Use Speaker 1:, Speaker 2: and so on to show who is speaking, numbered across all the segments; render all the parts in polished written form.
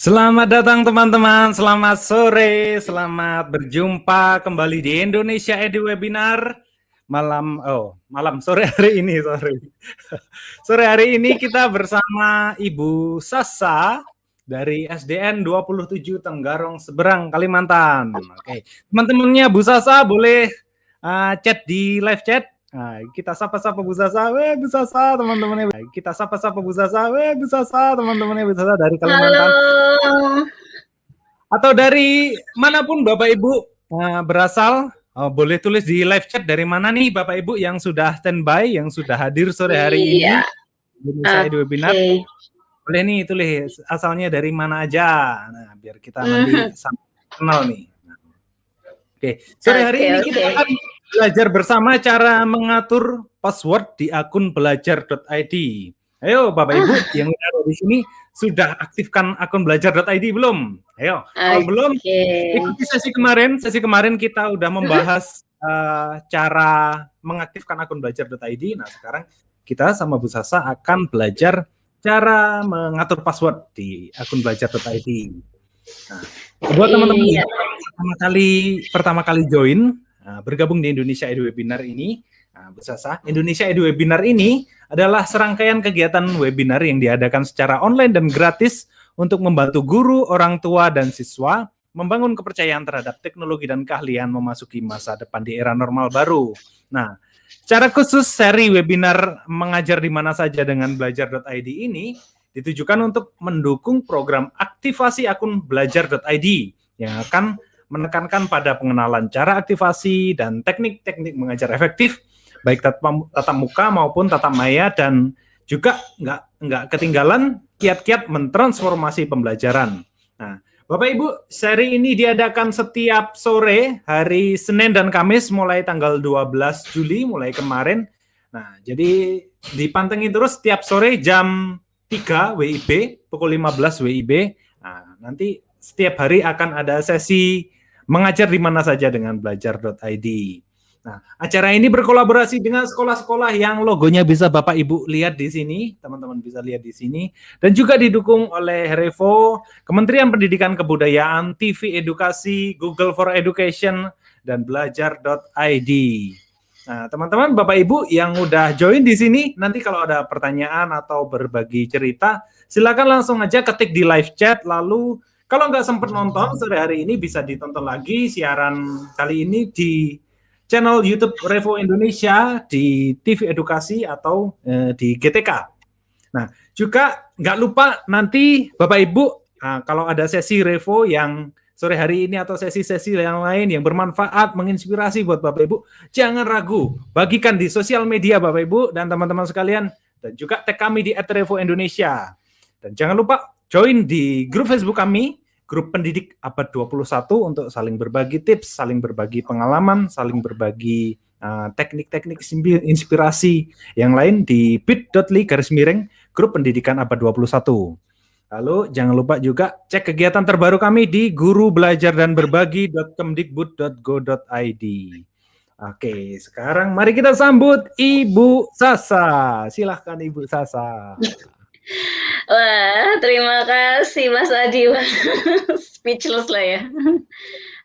Speaker 1: Selamat datang teman-teman, selamat sore, selamat berjumpa kembali di Indonesia Edu Webinar malam sore hari ini, Sore hari ini kita bersama Ibu Sasa dari SDN 27 Tenggarong Seberang, Kalimantan. Oke, teman-temannya Bu Sasa boleh chat di live chat. Nah, kita sapa-sapa Bu Sasa, Bu Sasa, teman-temannya. Kita sapa-sapa Bu Sasa, Bu Sasa, teman-temannya Bu Sasa dari Kalimantan.
Speaker 2: Halo.
Speaker 1: Atau dari manapun Bapak Ibu berasal, boleh tulis di live chat dari mana nih Bapak Ibu yang sudah standby, yang sudah hadir sore hari ini di Edu Webinar. Boleh nih tulis asalnya dari mana aja, nah biar kita nanti kenal nih. Oke, sore hari ini kita akan belajar bersama cara mengatur password di akun belajar.id. Ayo Bapak Ibu yang ada di sini sudah aktifkan akun belajar.id belum? Ayo, kalau belum ikuti sesi kemarin. Sesi kemarin kita udah membahas cara mengaktifkan akun belajar.id. Nah, sekarang kita sama Bu Sasa akan belajar cara mengatur password di akun belajar.id. Nah, buat teman-teman yang pertama kali join bergabung di Indonesia Edu Webinar ini, Bu Sasa, Indonesia Edu Webinar ini adalah serangkaian kegiatan webinar yang diadakan secara online dan gratis untuk membantu guru, orang tua, dan siswa membangun kepercayaan terhadap teknologi dan keahlian memasuki masa depan di era normal baru. Nah, secara khusus seri webinar mengajar di mana saja dengan belajar.id ini ditujukan untuk mendukung program aktivasi akun belajar.id yang akan menekankan pada pengenalan cara aktivasi dan teknik-teknik mengajar efektif, baik tatap muka maupun tatap maya, dan juga nggak ketinggalan kiat-kiat mentransformasi pembelajaran. Nah, Bapak Ibu, seri ini diadakan setiap sore hari Senin dan Kamis mulai tanggal 12 Juli, mulai kemarin. Nah, jadi dipantengin terus setiap sore jam 3 WIB, pukul 15 WIB. Nah, nanti setiap hari akan ada sesi mengajar di mana saja dengan belajar.id. Nah, acara ini berkolaborasi dengan sekolah-sekolah yang logonya bisa Bapak Ibu lihat di sini, teman-teman bisa lihat di sini, dan juga didukung oleh Revo, Kementerian Pendidikan Kebudayaan, TV Edukasi, Google for Education, dan belajar.id. Nah, teman-teman, Bapak Ibu yang udah join di sini, nanti kalau ada pertanyaan atau berbagi cerita, silakan langsung aja ketik di live chat. Lalu kalau nggak sempat nonton sore hari ini, bisa ditonton lagi siaran kali ini di channel YouTube Revo Indonesia, di TV Edukasi, atau di GTK. Nah, juga nggak lupa nanti Bapak Ibu, kalau ada sesi Revo yang sore hari ini atau sesi-sesi yang lain yang bermanfaat, menginspirasi buat Bapak Ibu, jangan ragu, bagikan di sosial media Bapak Ibu dan teman-teman sekalian, dan juga tag kami di @revo Indonesia. Dan jangan lupa join di grup Facebook kami, grup pendidik abad 21, untuk saling berbagi tips, saling berbagi pengalaman, saling berbagi teknik-teknik inspirasi yang lain di bit.ly/, grup pendidikan abad 21. Lalu jangan lupa juga cek kegiatan terbaru kami di gurubelajardanberbagi.kemdikbud.go.id. Oke, sekarang mari kita sambut Ibu Sasa. Silahkan Ibu Sasa.
Speaker 2: Wah, terima kasih Mas Adi. Speechless lah ya.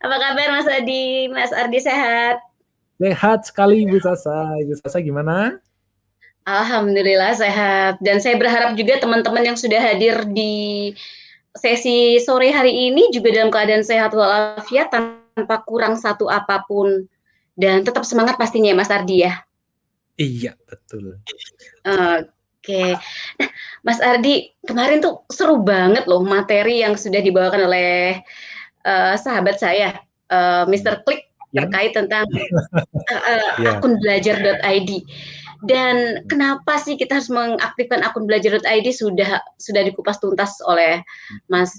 Speaker 2: Apa kabar Mas Adi? Mas Ardi sehat?
Speaker 1: Sehat sekali Ibu Sasa. Ibu Sasa gimana?
Speaker 2: Alhamdulillah sehat. Dan saya berharap juga teman-teman yang sudah hadir di sesi sore hari ini juga dalam keadaan sehat walafiat, tanpa kurang satu apapun. Dan tetap semangat pastinya ya Mas Ardi ya?
Speaker 1: Iya, betul.
Speaker 2: Oke. Nah, Mas Ardi, kemarin tuh seru banget loh materi yang sudah dibawakan oleh sahabat saya, Mr. Klik, terkait tentang akun belajar.id. Dan kenapa sih kita harus mengaktifkan akun belajar.id sudah dikupas tuntas oleh Mas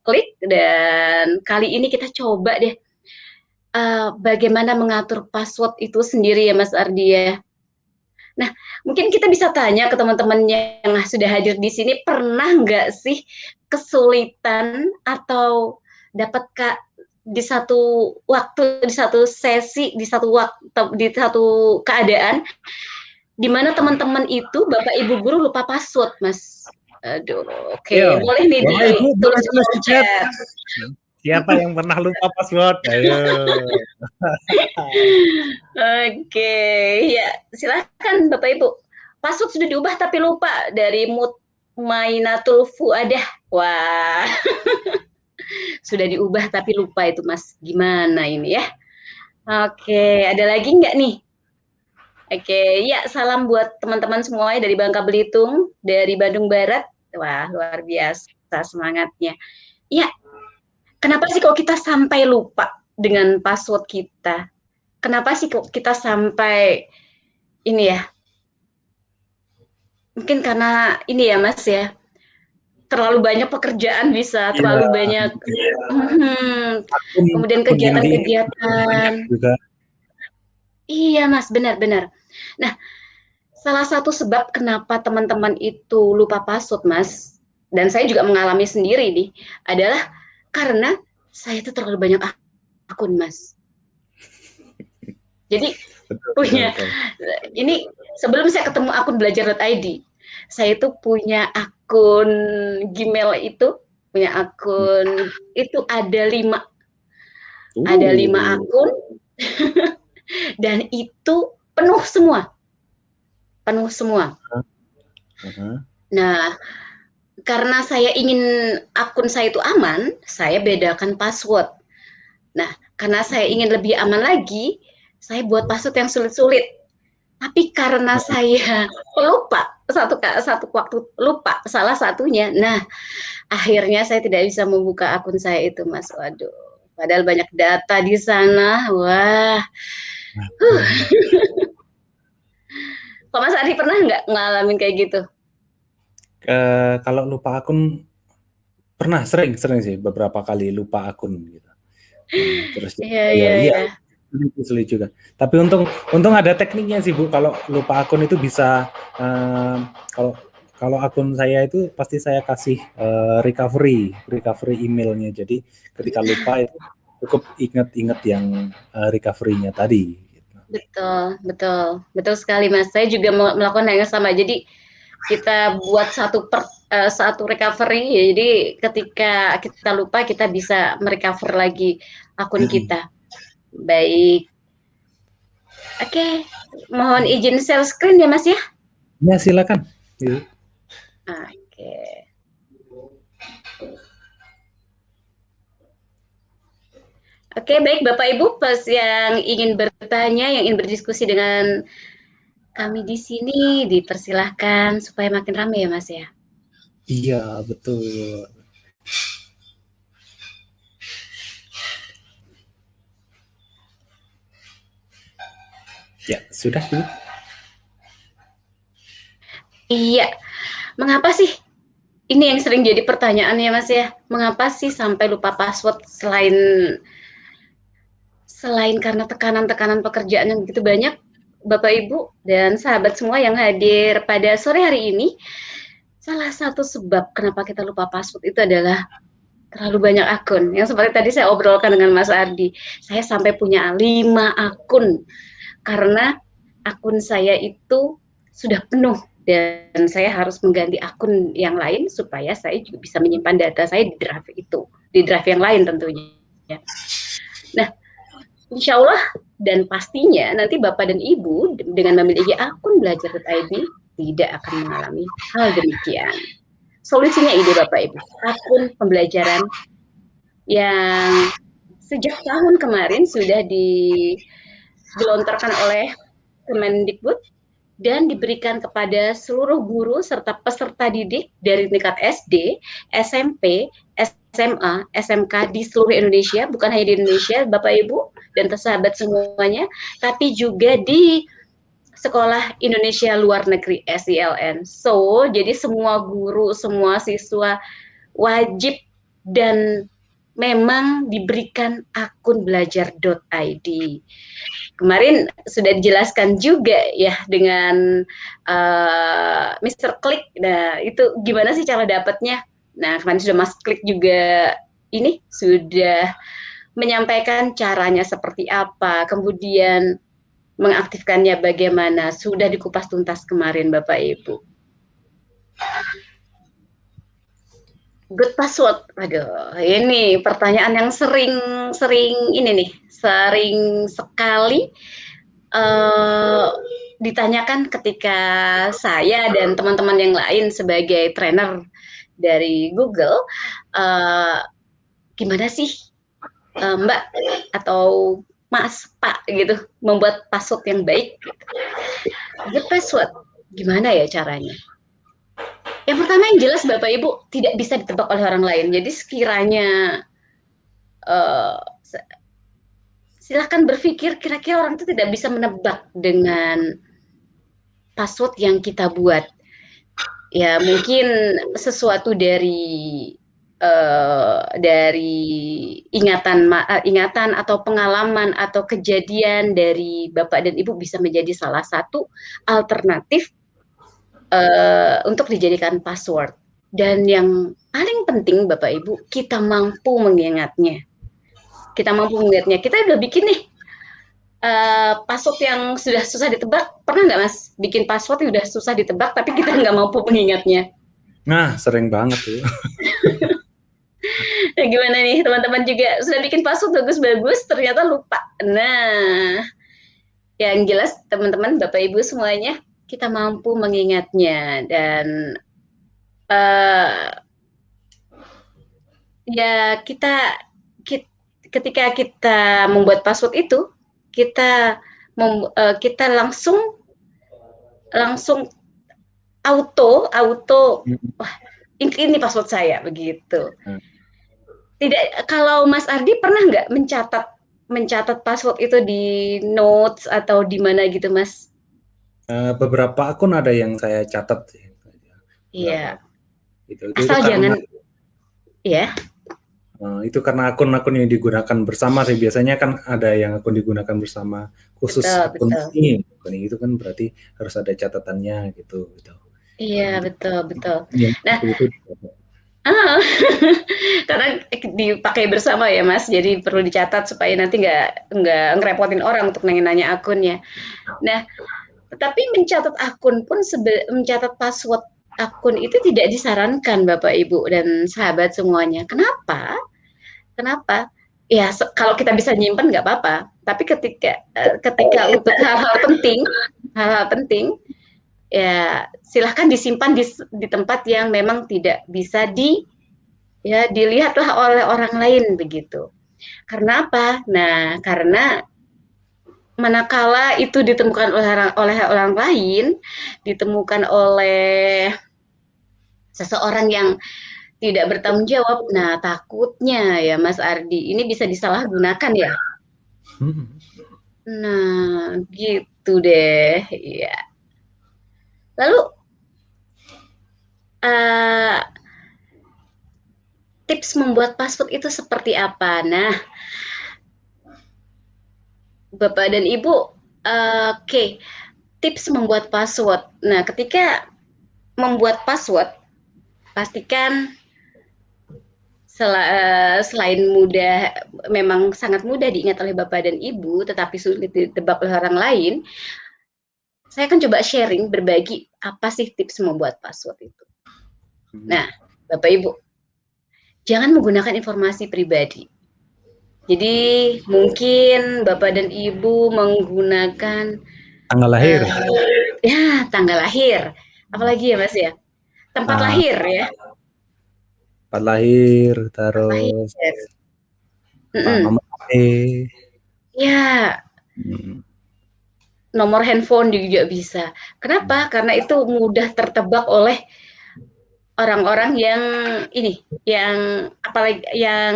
Speaker 2: Klik, dan kali ini kita coba deh bagaimana mengatur password itu sendiri ya Mas Ardi ya. Nah, mungkin kita bisa tanya ke teman-teman yang sudah hadir di sini, pernah nggak sih kesulitan atau dapat di satu waktu, di satu sesi, di satu keadaan, di mana teman-teman itu, Bapak Ibu guru lupa password, Mas? Aduh, oke,
Speaker 1: Ayo,
Speaker 2: boleh nih
Speaker 1: Bapak Ibu boleh
Speaker 2: ditulis di
Speaker 1: tulis
Speaker 2: kolom
Speaker 1: di chat.
Speaker 2: chat.
Speaker 1: Siapa yang pernah lupa password? Ayo.
Speaker 2: Oke, ya silahkan Bapak Ibu. Password sudah diubah tapi lupa dari Mutmainatul Fuadah. Wah, sudah diubah tapi lupa itu Mas. Gimana ini ya? Oke, ada lagi nggak nih? Oke, ya salam buat teman-teman semuanya dari Bangka Belitung, dari Bandung Barat. Wah, luar biasa semangatnya. Ya, kenapa sih kok kita sampai lupa dengan password kita? Kenapa sih kok kita sampai ini ya? Mungkin karena ini ya Mas ya, terlalu banyak pekerjaan bisa,
Speaker 1: Iya,
Speaker 2: terlalu banyak
Speaker 1: akun
Speaker 2: kemudian
Speaker 1: akun yang diingat banyak
Speaker 2: kegiatan-kegiatan.
Speaker 1: juga.
Speaker 2: Iya Mas, benar-benar. Nah, salah satu sebab kenapa teman-teman itu lupa password Mas, dan saya juga mengalami sendiri nih, adalah karena saya itu terlalu banyak akun Mas. Jadi
Speaker 1: Betul, betul,
Speaker 2: punya
Speaker 1: betul.
Speaker 2: ini sebelum saya ketemu akun belajar.id, saya itu punya akun Gmail itu, punya akun itu ada 5
Speaker 1: Uh.
Speaker 2: akun dan itu penuh semua, penuh semua. Nah, karena saya ingin akun saya itu aman, saya bedakan password. Nah, karena saya ingin lebih aman lagi, saya buat password yang sulit-sulit. Tapi karena saya lupa satu waktu lupa salah satunya. Nah, akhirnya saya tidak bisa membuka akun saya itu, Mas. Waduh, padahal banyak data di sana. Wah. Kok Mas Adi pernah nggak ngalamin kayak gitu?
Speaker 1: Kalau lupa akun pernah sering sih beberapa kali lupa akun gitu. Terus
Speaker 2: Iya,
Speaker 1: ya
Speaker 2: iya,
Speaker 1: iya
Speaker 2: iya.
Speaker 1: sulit juga. Tapi untung ada tekniknya sih Bu. Kalau lupa akun itu bisa kalau kalau akun saya itu pasti saya kasih recovery emailnya. Jadi ketika lupa itu cukup ingat-ingat yang recovery-nya tadi. Gitu.
Speaker 2: Betul, betul. Betul sekali, Mas. Saya juga melakukan hal yang sama. Jadi kita buat satu recovery. Jadi ketika kita lupa kita bisa merecover lagi akun kita. Baik. Oke, mohon izin share screen ya Mas ya.
Speaker 1: Ya silakan. Gitu.
Speaker 2: Oke. Oke, baik Bapak Ibu, pas yang ingin bertanya, yang ingin berdiskusi dengan kami di sini, dipersilahkan supaya makin ramai ya Mas ya.
Speaker 1: Iya betul. Ya sudah Bu.
Speaker 2: Iya, mengapa sih? Ini yang sering jadi pertanyaan ya Mas ya. Mengapa sih sampai lupa password selain karena tekanan-tekanan pekerjaan yang begitu banyak, Bapak Ibu dan sahabat semua yang hadir pada sore hari ini, salah satu sebab kenapa kita lupa password itu adalah terlalu banyak akun. Yang seperti tadi saya obrolkan dengan Mas Ardi, saya sampai punya 5 akun karena akun saya itu sudah penuh dan saya harus mengganti akun yang lain supaya saya juga bisa menyimpan data saya di drive yang lain tentunya. Nah, insya Allah dan pastinya nanti Bapak dan Ibu dengan memiliki akun belajar.id tidak akan mengalami hal demikian. Solusinya ide Bapak Ibu, akun pembelajaran yang sejak tahun kemarin sudah digelontorkan oleh Kemendikbud dan diberikan kepada seluruh guru serta peserta didik dari tingkat SD, SMP, SMA, SMK di seluruh Indonesia, bukan hanya di Indonesia, Bapak Ibu dan sahabat semuanya, tapi juga di Sekolah Indonesia Luar Negeri SILN. So, jadi semua guru, semua siswa wajib dan memang diberikan akun belajar.id. Kemarin sudah dijelaskan juga ya dengan Mr. Klik. Nah, itu gimana sih cara dapatnya? Nah, kemarin sudah Mas Klik juga ini sudah menyampaikan caranya seperti apa, kemudian mengaktifkannya bagaimana, sudah dikupas tuntas kemarin Bapak Ibu. Good password. Aduh, ini pertanyaan yang sering ini nih, sering sekali ditanyakan ketika saya dan teman-teman yang lain sebagai trainer dari Google, gimana sih Mbak atau Mas, Pak gitu, membuat password yang baik? Good password, gimana ya caranya? Yang pertama yang jelas Bapak Ibu tidak bisa ditebak oleh orang lain. Jadi sekiranya silahkan berpikir kira-kira orang itu tidak bisa menebak dengan password yang kita buat. Ya mungkin sesuatu dari ingatan atau pengalaman atau kejadian dari Bapak dan Ibu bisa menjadi salah satu alternatif untuk dijadikan password. Dan yang paling penting Bapak Ibu, kita mampu mengingatnya. Kita udah bikin nih password yang sudah susah ditebak. Pernah nggak Mas bikin password yang sudah susah ditebak tapi kita nggak mampu mengingatnya?
Speaker 1: Nah, sering banget tuh.
Speaker 2: Nah, gimana nih teman-teman juga sudah bikin password bagus-bagus ternyata lupa. Nah, yang jelas teman-teman Bapak Ibu semuanya kita mampu mengingatnya dan ya ketika kita membuat password itu kita langsung auto wah ini password saya begitu. Tidak, kalau Mas Ardi pernah nggak mencatat password itu di notes atau di mana gitu Mas?
Speaker 1: Beberapa akun ada yang saya catat sih.
Speaker 2: Iya.
Speaker 1: Itu
Speaker 2: Asal
Speaker 1: karena,
Speaker 2: jangan ya.
Speaker 1: itu karena akun-akun yang digunakan bersama sih. Biasanya kan ada yang akun digunakan bersama khusus akun ini. Akun itu kan berarti harus ada catatannya gitu.
Speaker 2: Iya, betul. Nah,
Speaker 1: itu
Speaker 2: karena dipakai bersama ya Mas, jadi perlu dicatat supaya nanti nggak ngerepotin orang untuk nanya-nanya akunnya. Nah, tapi mencatat mencatat password akun itu tidak disarankan Bapak Ibu dan sahabat semuanya. Kenapa? Ya kalau kita bisa nyimpen nggak apa-apa. Tapi ketika untuk hal-hal penting, ya silahkan disimpan di tempat yang memang tidak bisa dilihatlah oleh orang lain begitu. Karena apa? Nah, karena manakala itu ditemukan oleh orang lain, ditemukan oleh seseorang yang tidak bertanggung jawab, nah takutnya ya Mas Ardi, ini bisa disalahgunakan ya. Nah, gitu deh. Iya. Lalu tips membuat password itu seperti apa? Nah, Bapak dan Ibu, tips membuat password. Nah, ketika membuat password, pastikan selain mudah, memang sangat mudah diingat oleh Bapak dan Ibu, tetapi sulit ditebak oleh orang lain, saya akan coba sharing, berbagi apa sih tips membuat password itu. Nah, Bapak Ibu, jangan menggunakan informasi pribadi. Jadi mungkin Bapak dan Ibu menggunakan
Speaker 1: tanggal lahir.
Speaker 2: Tanggal lahir. Apalagi ya Mas ya? Tempat lahir ya.
Speaker 1: Tempat lahir, terus nomor HP.
Speaker 2: Ya. Nomor handphone juga bisa. Kenapa? Karena itu mudah tertebak oleh orang-orang yang apalagi yang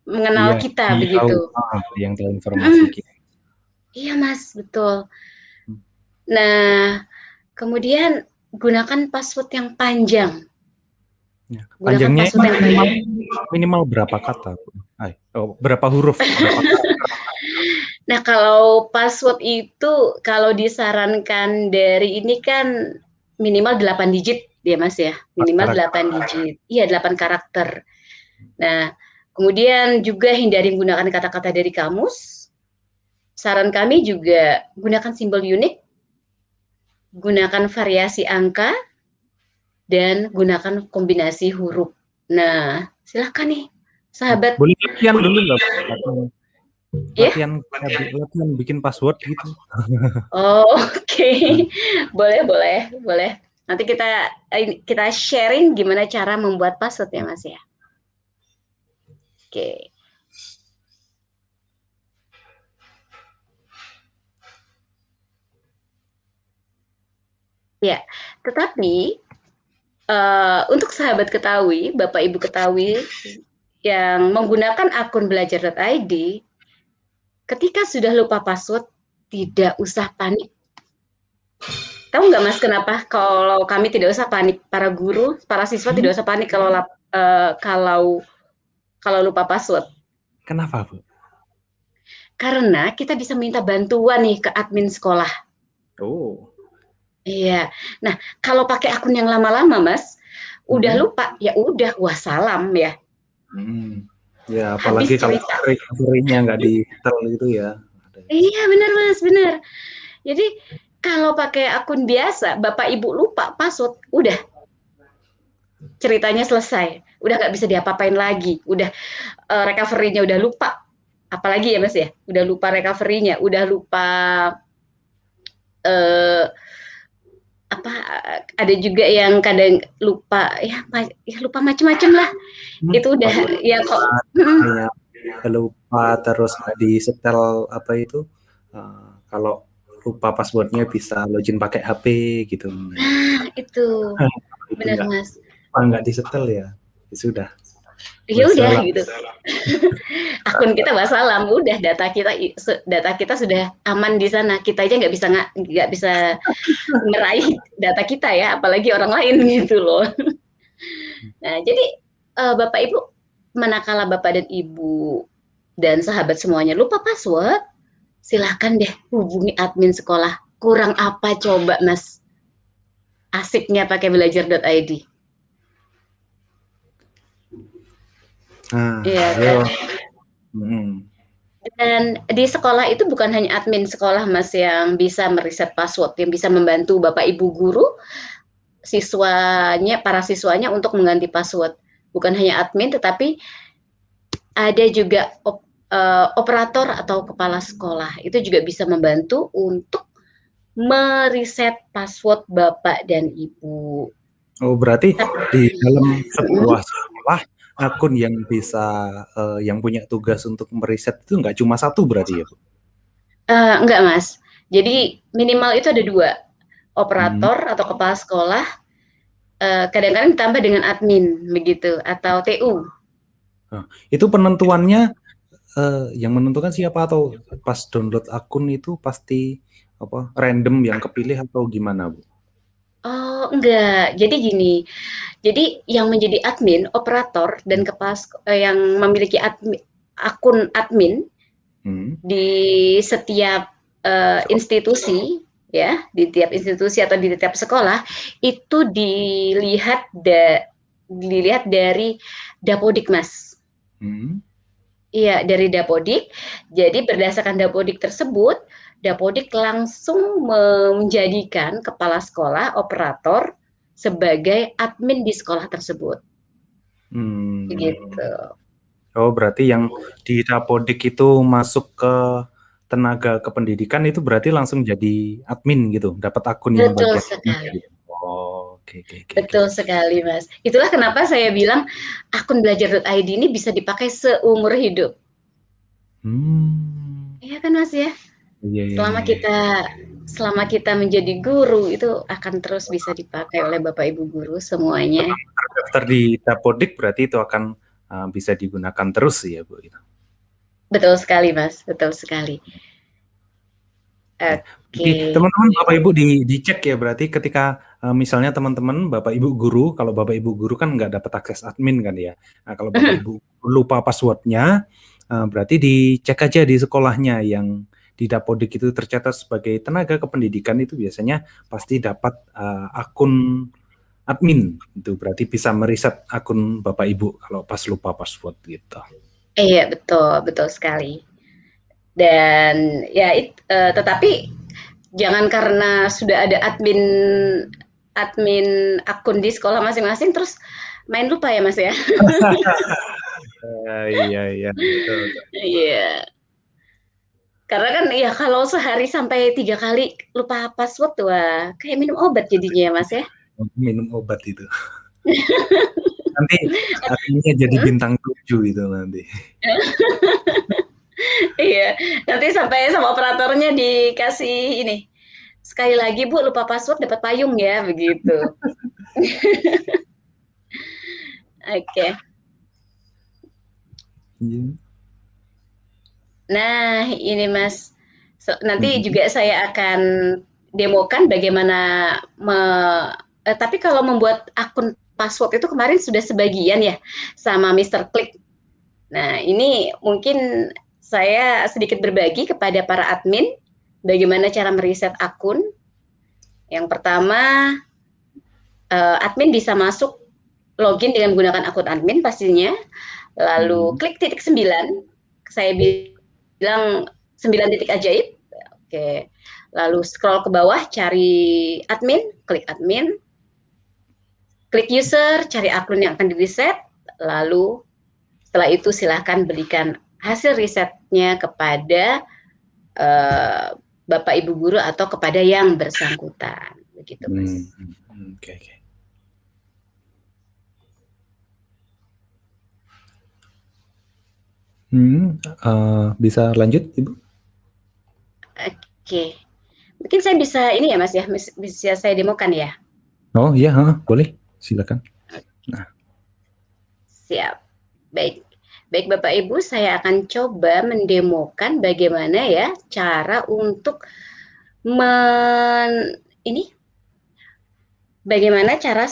Speaker 2: mengenal kita begitu.
Speaker 1: Yang tahu informasi kita.
Speaker 2: Iya Mas, betul. Nah, kemudian gunakan password yang panjang.
Speaker 1: Panjangnya minimal berapa kata? Berapa huruf?
Speaker 2: Nah, kalau password itu kalau disarankan dari ini kan minimal 8 digit ya Mas ya. Minimal 8 digit. Iya, 8 karakter. Nah, kemudian juga hindari menggunakan kata-kata dari kamus. Saran kami juga gunakan simbol unik, gunakan variasi angka, dan gunakan kombinasi huruf. Nah, silakan nih, sahabat.
Speaker 1: Boleh latihan dulu nggak, Bu? Latihan,
Speaker 2: Ya?
Speaker 1: latihan bikin password gitu.
Speaker 2: Oh, oke.
Speaker 1: Nah,
Speaker 2: Boleh. Nanti kita sharing gimana cara membuat password ya, Mas ya. Oke. Ya, tetapi untuk sahabat ketahui, Bapak Ibu ketahui yang menggunakan akun belajar.id, ketika sudah lupa password, tidak usah panik. Tahu nggak Mas kenapa? Kalau kami tidak usah panik, para guru, para siswa tidak usah panik kalau lupa password.
Speaker 1: kenapa, Bu?
Speaker 2: Karena kita bisa minta bantuan nih ke admin sekolah.
Speaker 1: Oh.
Speaker 2: Iya. Nah, kalau pakai akun yang lama-lama, Mas, udah lupa, ya udah wassalam ya.
Speaker 1: Ya,
Speaker 2: Habis
Speaker 1: apalagi kalau
Speaker 2: cerita.
Speaker 1: recovery-nya nggak di-setel itu ya.
Speaker 2: Iya, benar Mas, benar. Jadi kalau pakai akun biasa, Bapak Ibu lupa password, udah ceritanya selesai. Udah nggak bisa diapa-apain lagi. Udah recovery-nya udah lupa. Apalagi ya Mas ya, udah lupa recovery-nya, udah lupa eh, apa ada juga yang kadang lupa ya lupa macam-macam lah. Itu udah
Speaker 1: Password
Speaker 2: ya kok
Speaker 1: ya, lupa terus nggak di-setel apa itu, kalau lupa passwordnya bisa login pakai HP gitu.
Speaker 2: nah itu
Speaker 1: Itu
Speaker 2: benar Mas.
Speaker 1: nggak di-setel ya sudah,
Speaker 2: Ya udah
Speaker 1: wassalam.
Speaker 2: gitu. Akun kita wassalam, udah data kita sudah aman di sana. Kita aja nggak bisa meraih data kita ya, apalagi orang lain gitu loh. Nah, jadi Bapak Ibu, manakala Bapak dan Ibu dan sahabat semuanya lupa password, silahkan deh hubungi admin sekolah. Kurang apa coba Mas? Asiknya pakai belajar.id.
Speaker 1: Nah,
Speaker 2: Iya
Speaker 1: ayo.
Speaker 2: kan? Dan di sekolah itu bukan hanya admin sekolah Mas yang bisa meriset password, yang bisa membantu Bapak Ibu guru, para siswanya untuk mengganti password. Bukan hanya admin, tetapi ada juga operator atau kepala sekolah. Itu juga bisa membantu untuk meriset password Bapak dan Ibu.
Speaker 1: Oh, berarti di dalam sebuah sekolah akun yang bisa yang punya tugas untuk meriset itu nggak cuma satu berarti ya, Bu?
Speaker 2: Enggak Mas. Jadi minimal itu ada 2, operator atau kepala sekolah, kadang-kadang ditambah dengan admin begitu atau TU.
Speaker 1: Nah, itu penentuannya yang menentukan siapa, atau pas download akun itu pasti apa random yang kepilih atau gimana, Bu?
Speaker 2: Oh, enggak. Jadi gini, jadi yang menjadi admin, operator dan yang memiliki akun admin di setiap institusi ya, di tiap institusi atau di tiap sekolah itu dilihat dari Dapodik, Mas. Iya, dari Dapodik. Jadi berdasarkan Dapodik tersebut, Dapodik langsung menjadikan kepala sekolah, operator sebagai admin di sekolah tersebut. Begitu.
Speaker 1: Oh, berarti yang di Dapodik itu masuk ke tenaga kependidikan itu berarti langsung jadi admin gitu, dapat akun yang
Speaker 2: Betul
Speaker 1: bagian.
Speaker 2: sekali.
Speaker 1: Oh, oke.
Speaker 2: Betul sekali, Mas. Itulah kenapa saya bilang akun belajar.id ini bisa dipakai seumur hidup. Iya kan, Mas ya?
Speaker 1: Iya.
Speaker 2: Selama kita menjadi guru itu akan terus bisa dipakai oleh Bapak Ibu guru semuanya.
Speaker 1: Terdaftar di Dapodik berarti itu akan bisa digunakan terus ya, Bu.
Speaker 2: Betul sekali, Mas. Betul sekali.
Speaker 1: Oke, teman-teman Bapak Ibu dicek ya, berarti ketika misalnya teman-teman Bapak Ibu guru, kalau Bapak Ibu guru kan nggak dapat akses admin kan ya. Nah, kalau Bapak Ibu lupa passwordnya, berarti dicek aja di sekolahnya yang di Dapodik itu tercatat sebagai tenaga kependidikan, itu biasanya pasti dapat akun admin. Itu berarti bisa meriset akun Bapak Ibu kalau pas lupa password gitu.
Speaker 2: Iya, betul sekali. Dan ya tetapi jangan karena sudah ada admin akun di sekolah masing-masing terus main lupa ya Mas ya.
Speaker 1: Iya, betul.
Speaker 2: Iya. Karena kan ya kalau sehari sampai 3 kali lupa password, wah kayak minum obat jadinya ya Mas ya.
Speaker 1: Minum obat itu. Nanti adminnya jadi bintang 7 itu nanti.
Speaker 2: Iya, nanti sampai sama operatornya dikasih ini, sekali lagi Bu lupa password dapat payung ya, begitu. Oke.
Speaker 1: Iya.
Speaker 2: Nah, ini Mas, nanti juga saya akan demokan bagaimana tapi kalau membuat akun password itu kemarin sudah sebagian ya sama Mister Klik. Nah, ini mungkin saya sedikit berbagi kepada para admin bagaimana cara mereset akun. Yang pertama, admin bisa masuk login dengan menggunakan akun admin pastinya, lalu klik titik 9, saya bilang 9 titik ajaib, oke. Lalu scroll ke bawah, cari admin, klik user, cari akun yang akan di-reset, lalu setelah itu silahkan berikan hasil risetnya kepada Bapak Ibu guru atau kepada yang bersangkutan, begitu Mas.
Speaker 1: Oke. Bisa lanjut Ibu?
Speaker 2: Oke, mungkin saya bisa ini ya Mas ya, bisa saya demokan ya?
Speaker 1: Oh iya, boleh, silakan. Nah.
Speaker 2: Siap, baik. Baik Bapak Ibu, saya akan coba mendemokan bagaimana ya cara untuk bagaimana cara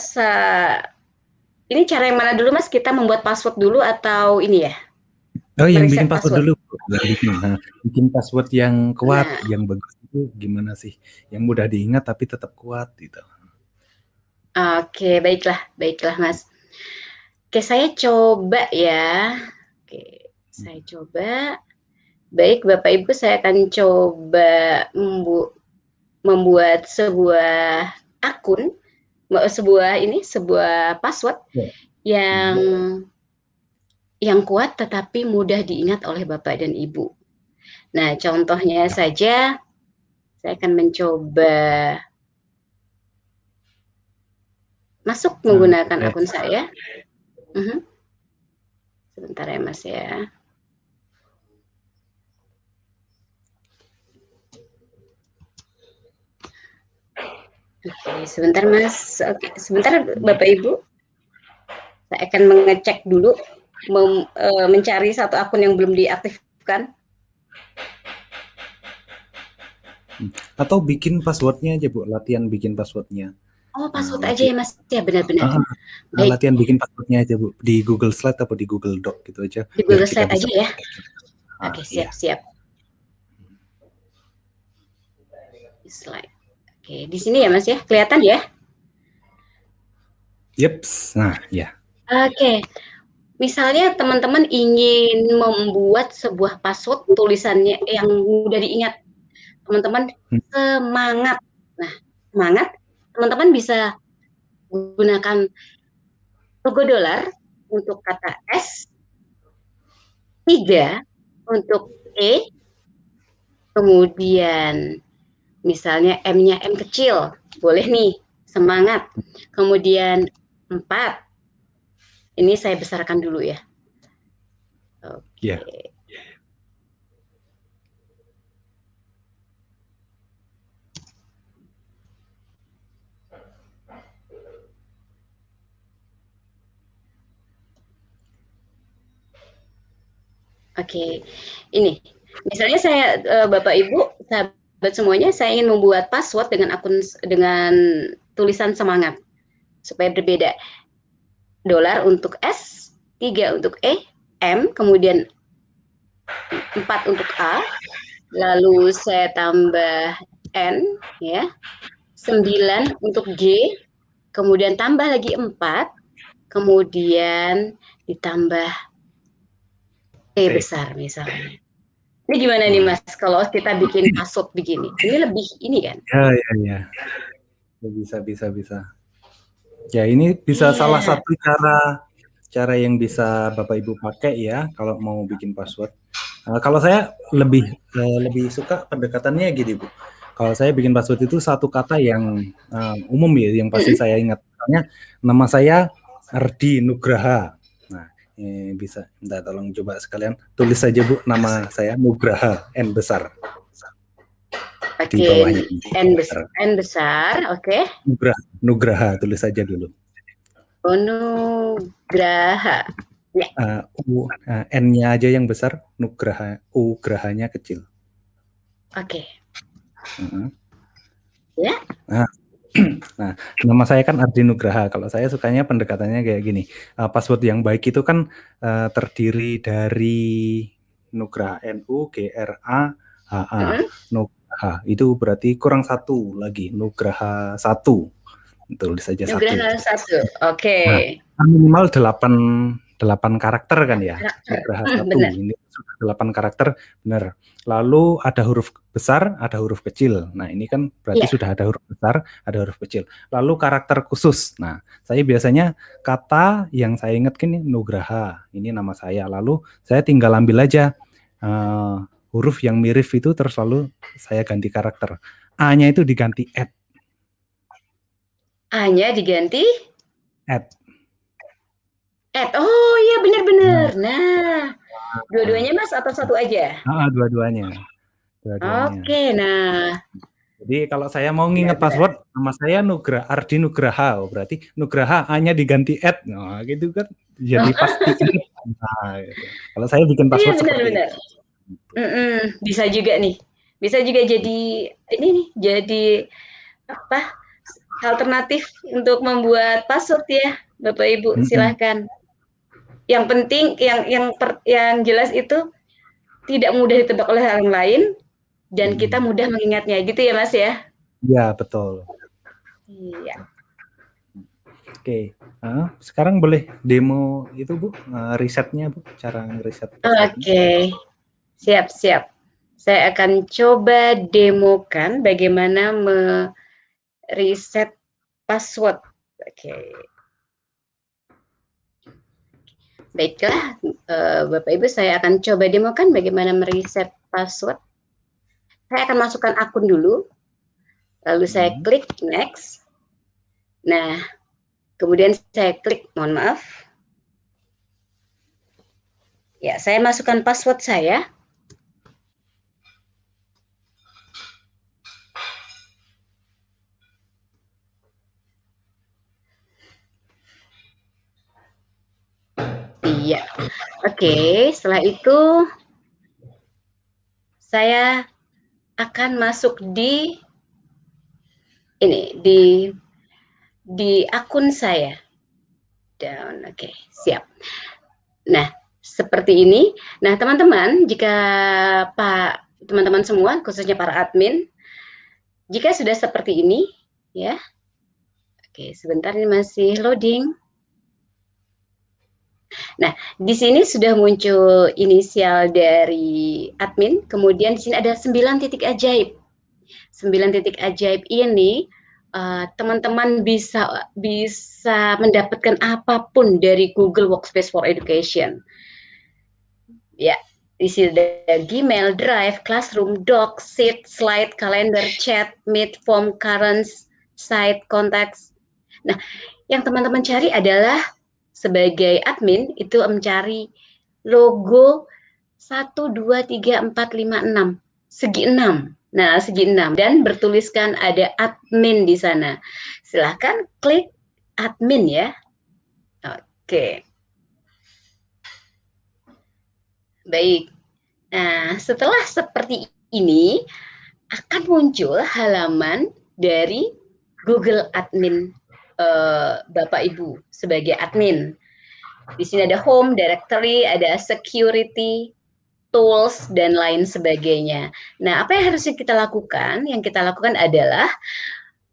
Speaker 2: ini cara yang mana dulu Mas? Kita membuat password dulu atau ini ya?
Speaker 1: Oh, yang bikin password dulu. Bikin password yang kuat, yang bagus itu gimana sih? Yang mudah diingat tapi tetap kuat gitu.
Speaker 2: Oke, baiklah Mas. Oke, saya coba ya. Oke, saya coba. Baik Bapak Ibu, saya akan coba membuat sebuah akun, sebuah password yang kuat tetapi mudah diingat oleh Bapak dan Ibu. Nah, contohnya saja saya akan mencoba masuk menggunakan akun saya. Sebentar ya Mas ya. Oke, sebentar Mas. Oke, sebentar Bapak Ibu. Saya akan mengecek dulu, mencari satu akun yang belum diaktifkan.
Speaker 1: Atau bikin passwordnya aja Bu, latihan bikin passwordnya.
Speaker 2: Oh, password aja ya Mas, ya benar-benar.
Speaker 1: Latihan bikin passwordnya aja Bu, di Google Slide atau di Google Doc gitu aja.
Speaker 2: Di Google Slide aja ya. Oke, siap. Slide. Oke, di sini ya Mas ya, kelihatan ya?
Speaker 1: Yeps, nah ya.
Speaker 2: Oke, misalnya teman-teman ingin membuat sebuah password tulisannya yang mudah diingat, teman-teman semangat. Nah, semangat, teman-teman bisa gunakan logo dolar untuk kata S, 3 untuk E, kemudian misalnya M-nya M kecil, boleh nih, semangat. Kemudian 4, ini saya besarkan dulu ya. Oke. Oke, ini misalnya saya Bapak Ibu, sahabat semuanya, saya ingin membuat password dengan tulisan semangat supaya berbeda. Dolar untuk S, 3 untuk E, M, kemudian 4 untuk A, lalu saya tambah N ya, 9 untuk G, kemudian tambah lagi 4, kemudian ditambah E besar misalnya. Ini gimana nih Mas, kalau kita bikin password begini? Ini lebih ini kan?
Speaker 1: Ya. Bisa. Ya, ini bisa salah
Speaker 2: Iya.
Speaker 1: satu cara yang bisa Bapak Ibu pakai ya kalau mau bikin password. Kalau saya lebih suka pendekatannya gini, Bu. Kalau saya bikin password itu satu kata yang umum ya, yang pasti
Speaker 2: Mm-mm.
Speaker 1: saya ingat. Misalnya nama saya Ardi Nugraha. Nah, ini bisa minta tolong coba sekalian tulis saja Bu nama saya Nugraha N besar di
Speaker 2: Oke,
Speaker 1: bawahnya.
Speaker 2: N besar, oke.
Speaker 1: Nugraha tulis saja dulu.
Speaker 2: Nugraha. Ya,
Speaker 1: N-nya aja yang besar, Nugraha, U gerahanya kecil.
Speaker 2: oke.
Speaker 1: Uh,
Speaker 2: Ya.
Speaker 1: Nah, nah, nama saya kan Ardi Nugraha. Kalau saya sukanya pendekatannya kayak gini. Password yang baik itu kan terdiri dari Nugraha, N-U-G-R-A-H-A.
Speaker 2: Mm-mm.
Speaker 1: Nugraha itu berarti kurang satu lagi, Nugraha 1. Tulis saja 1.
Speaker 2: Nugraha 1. Oke.
Speaker 1: Nah, minimal 8 karakter kan ya.
Speaker 2: Karakter.
Speaker 1: Nugraha 1
Speaker 2: Benar.
Speaker 1: ini sudah 8 karakter, benar. Lalu ada huruf besar, ada huruf kecil. Nah, ini kan berarti
Speaker 2: Iya.
Speaker 1: sudah ada huruf besar, ada huruf kecil. Lalu karakter khusus. Nah, saya biasanya kata yang saya ingat ini Nugraha. Ini nama saya. Lalu saya tinggal ambil aja huruf yang mirip itu, terus lalu saya ganti karakter. A-nya itu diganti @
Speaker 2: A-nya diganti
Speaker 1: @
Speaker 2: Oh iya benar-benar.
Speaker 1: Nah,
Speaker 2: Nah, dua-duanya Mas atau satu aja?
Speaker 1: dua-duanya. Dua-duanya.
Speaker 2: Oke, nah.
Speaker 1: Jadi kalau saya mau nginget
Speaker 2: Benar-benar.
Speaker 1: password, nama saya Ardi Nugraha, berarti Nugraha A-nya diganti @. Nah, gitu kan. Jadi pasti ingat. Nah, gitu. Kalau saya bikin
Speaker 2: Iya
Speaker 1: password seperti
Speaker 2: benar-benar.
Speaker 1: itu.
Speaker 2: Bisa juga nih. Bisa juga jadi ini nih, jadi apa? Alternatif untuk membuat password ya, Bapak Ibu,
Speaker 1: Mm-mm.
Speaker 2: silahkan. Yang penting, yang jelas itu tidak mudah ditebak oleh orang lain dan kita
Speaker 1: Mm.
Speaker 2: mudah mengingatnya, gitu ya Mas ya?
Speaker 1: Ya, betul.
Speaker 2: Iya.
Speaker 1: Oke. Sekarang boleh demo itu Bu, risetnya Bu, cara ngeriset passwordnya.
Speaker 2: Oke, siap-siap. Saya akan coba demokan bagaimana reset password. Oke. Baiklah, Bapak Ibu, saya akan coba demokan bagaimana mereset password. Saya akan masukkan akun dulu, lalu saya klik next. Nah, kemudian saya klik, mohon maaf. Ya, saya masukkan password saya. Iya. Oke, setelah itu saya akan masuk di ini di akun saya. Down. Oke, siap. Nah, seperti ini. Nah, teman-teman, jika teman-teman semua, khususnya para admin, jika sudah seperti ini, ya. Oke, sebentar ini masih loading. Nah, di sini sudah muncul inisial dari admin, kemudian di sini ada 9 titik ajaib. 9 titik ajaib ini teman-teman bisa mendapatkan apapun dari Google Workspace for Education. Ya, di sini ada Gmail, Drive, Classroom, Docs, Sheet, Slide, Calendar, Chat, Meet, Form, Currents, Site, Contacts. Nah, yang teman-teman cari adalah sebagai admin itu mencari logo 1, 2, 3, 4, 5, 6. Segi 6. Nah, segi 6. Dan bertuliskan ada admin di sana. Silahkan klik admin ya. Oke. Baik. Nah, setelah seperti ini, akan muncul halaman dari Google Admin Bapak Ibu sebagai admin. Di sini ada home, directory, ada security, tools, dan lain sebagainya. Nah, apa yang harus kita lakukan? Yang kita lakukan adalah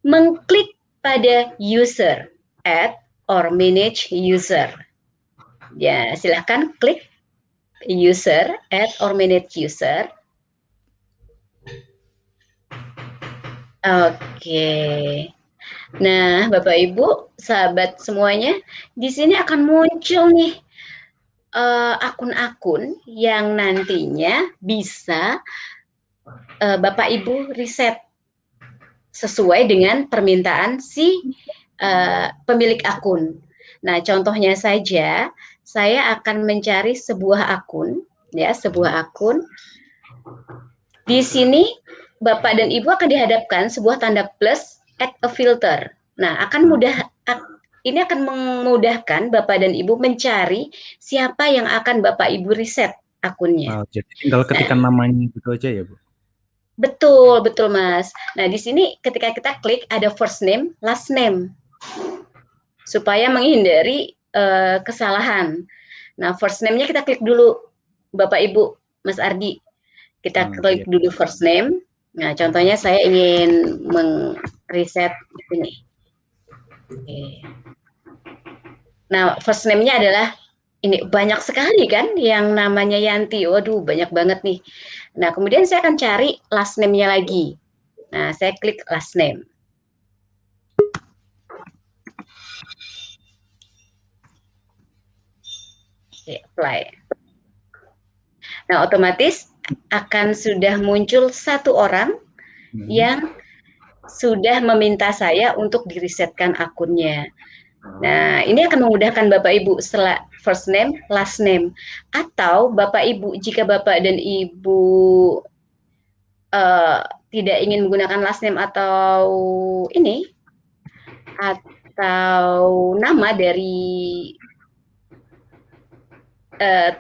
Speaker 2: mengklik pada user, add or manage user. Ya, silahkan klik user, add or manage user. Oke. Nah, Bapak Ibu, sahabat semuanya, di sini akan muncul nih akun-akun yang nantinya bisa Bapak Ibu riset sesuai dengan permintaan si pemilik akun. Nah, contohnya saja, saya akan mencari sebuah akun, ya, sebuah akun. Di sini Bapak dan Ibu akan dihadapkan sebuah tanda plus add a filter. Nah, ini akan memudahkan Bapak dan Ibu mencari siapa yang akan Bapak Ibu riset akunnya.
Speaker 1: Oh, jadi tinggal
Speaker 2: Nah,
Speaker 1: ketikkan namanya gitu aja ya, Bu?
Speaker 2: betul, betul Mas. Nah, di sini ketika kita klik ada first name, last name, supaya menghindari kesalahan. Nah, first name-nya kita klik dulu, Bapak Ibu, Mas Ardi. Kita klik
Speaker 1: Iya.
Speaker 2: dulu first name. Nah, contohnya saya ingin mengriset ini. Oke. Nah, first name-nya adalah ini banyak sekali kan yang namanya Yanti. Waduh, banyak banget nih. Nah, kemudian saya akan cari last name-nya lagi. Nah, saya klik last name. Oke, apply. Nah, otomatis akan sudah muncul satu orang yang sudah meminta saya untuk dirisetkan akunnya. Nah, ini akan memudahkan Bapak Ibu setelah first name, last name. Atau Bapak Ibu, jika Bapak dan Ibu tidak ingin menggunakan last name atau ini, atau nama dari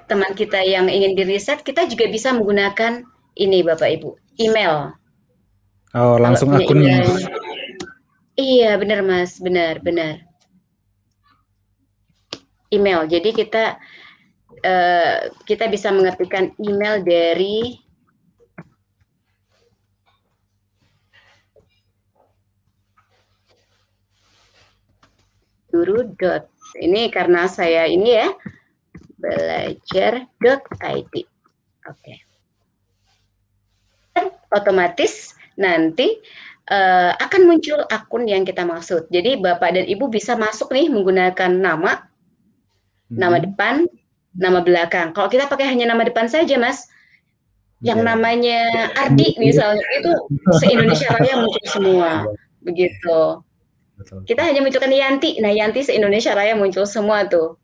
Speaker 2: teman kita yang ingin diriset, kita juga bisa menggunakan ini Bapak Ibu, email.
Speaker 1: Oh,
Speaker 2: Kalau
Speaker 1: langsung
Speaker 2: punya
Speaker 1: akunnya.
Speaker 2: email. Iya, benar Mas, benar, benar. Email. Jadi kita bisa mengetikkan email dari guru. Ini karena saya ini ya belajar.id. Oke. Otomatis nanti akan muncul akun yang kita maksud. Jadi Bapak dan Ibu bisa masuk nih menggunakan nama depan, nama belakang. Kalau kita pakai hanya nama depan saja, Mas, yang namanya Ardi misalnya, itu se-Indonesia Raya muncul semua. Begitu. Kita hanya munculkan Yanti. Nah, Yanti se-Indonesia Raya muncul semua tuh.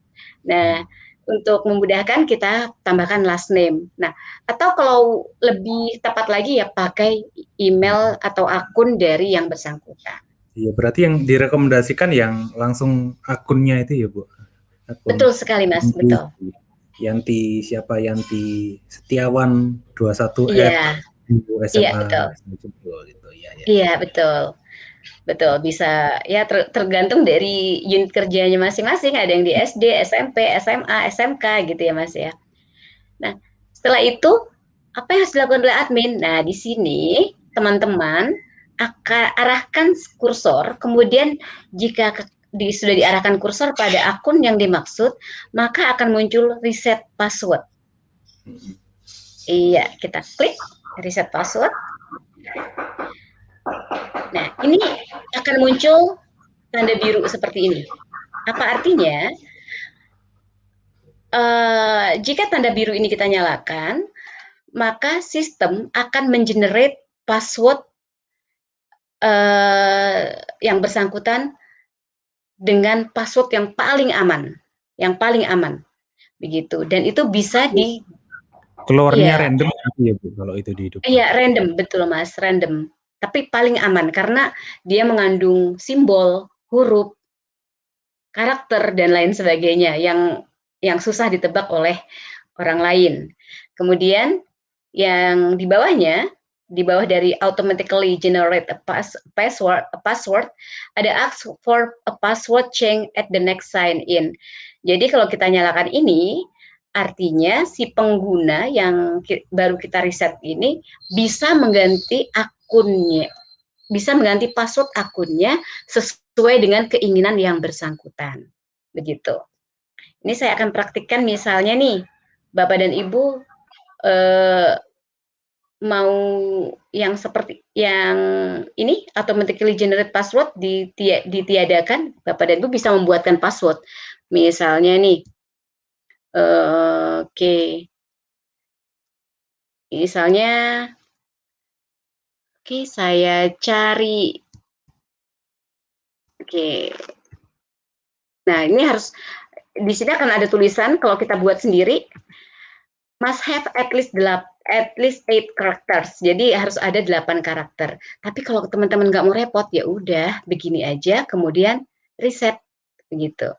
Speaker 2: Nah, untuk memudahkan kita tambahkan last name. Nah, atau kalau lebih tepat lagi ya pakai email atau akun dari yang bersangkutan.
Speaker 1: Iya, berarti yang direkomendasikan yang langsung akunnya itu ya, Bu? Akun
Speaker 2: Betul sekali, Mas.
Speaker 1: Yanti,
Speaker 2: Betul.
Speaker 1: Yanti siapa? Yanti Setiawan 21
Speaker 2: Iya. Iya,
Speaker 1: SMA
Speaker 2: betul.
Speaker 1: gitu. Ya, ya.
Speaker 2: Iya, betul. Betul, bisa ya tergantung dari unit kerjanya masing-masing. Ada yang di SD, SMP, SMA, SMK gitu ya, Mas ya. Nah, setelah itu apa yang harus dilakukan oleh admin? Nah, di sini teman-teman akan arahkan kursor, kemudian jika sudah diarahkan kursor pada akun yang dimaksud, maka akan muncul reset password. Iya, kita klik reset password. Nah, ini akan muncul tanda biru seperti ini. Apa artinya? Jika tanda biru ini kita nyalakan, maka sistem akan mengenerate password yang bersangkutan dengan password yang paling aman, begitu. Dan itu bisa
Speaker 1: keluarnya random ya, Bu, kalau itu dihidupkan.
Speaker 2: Iya, random, betul Mas, random. Tapi paling aman karena dia mengandung simbol, huruf, karakter dan lain sebagainya yang susah ditebak oleh orang lain. Kemudian yang di bawahnya, di bawah dari automatically generate a password, ada ask for a password change at the next sign in. Jadi kalau kita nyalakan ini, artinya si pengguna yang baru kita riset ini bisa mengganti akunnya, bisa mengganti password akunnya sesuai dengan keinginan yang bersangkutan. Begitu. Ini saya akan praktikkan misalnya nih, Bapak dan Ibu mau yang seperti yang ini, automatically generate password ditiadakan, Bapak dan Ibu bisa membuatkan password. Misalnya nih, oke, misalnya, oke, saya cari, oke. Nah, ini harus di sini akan ada tulisan kalau kita buat sendiri, must have at least 8 characters. Jadi harus ada 8 karakter. Tapi kalau teman-teman nggak mau repot, ya udah begini aja, kemudian reset begitu.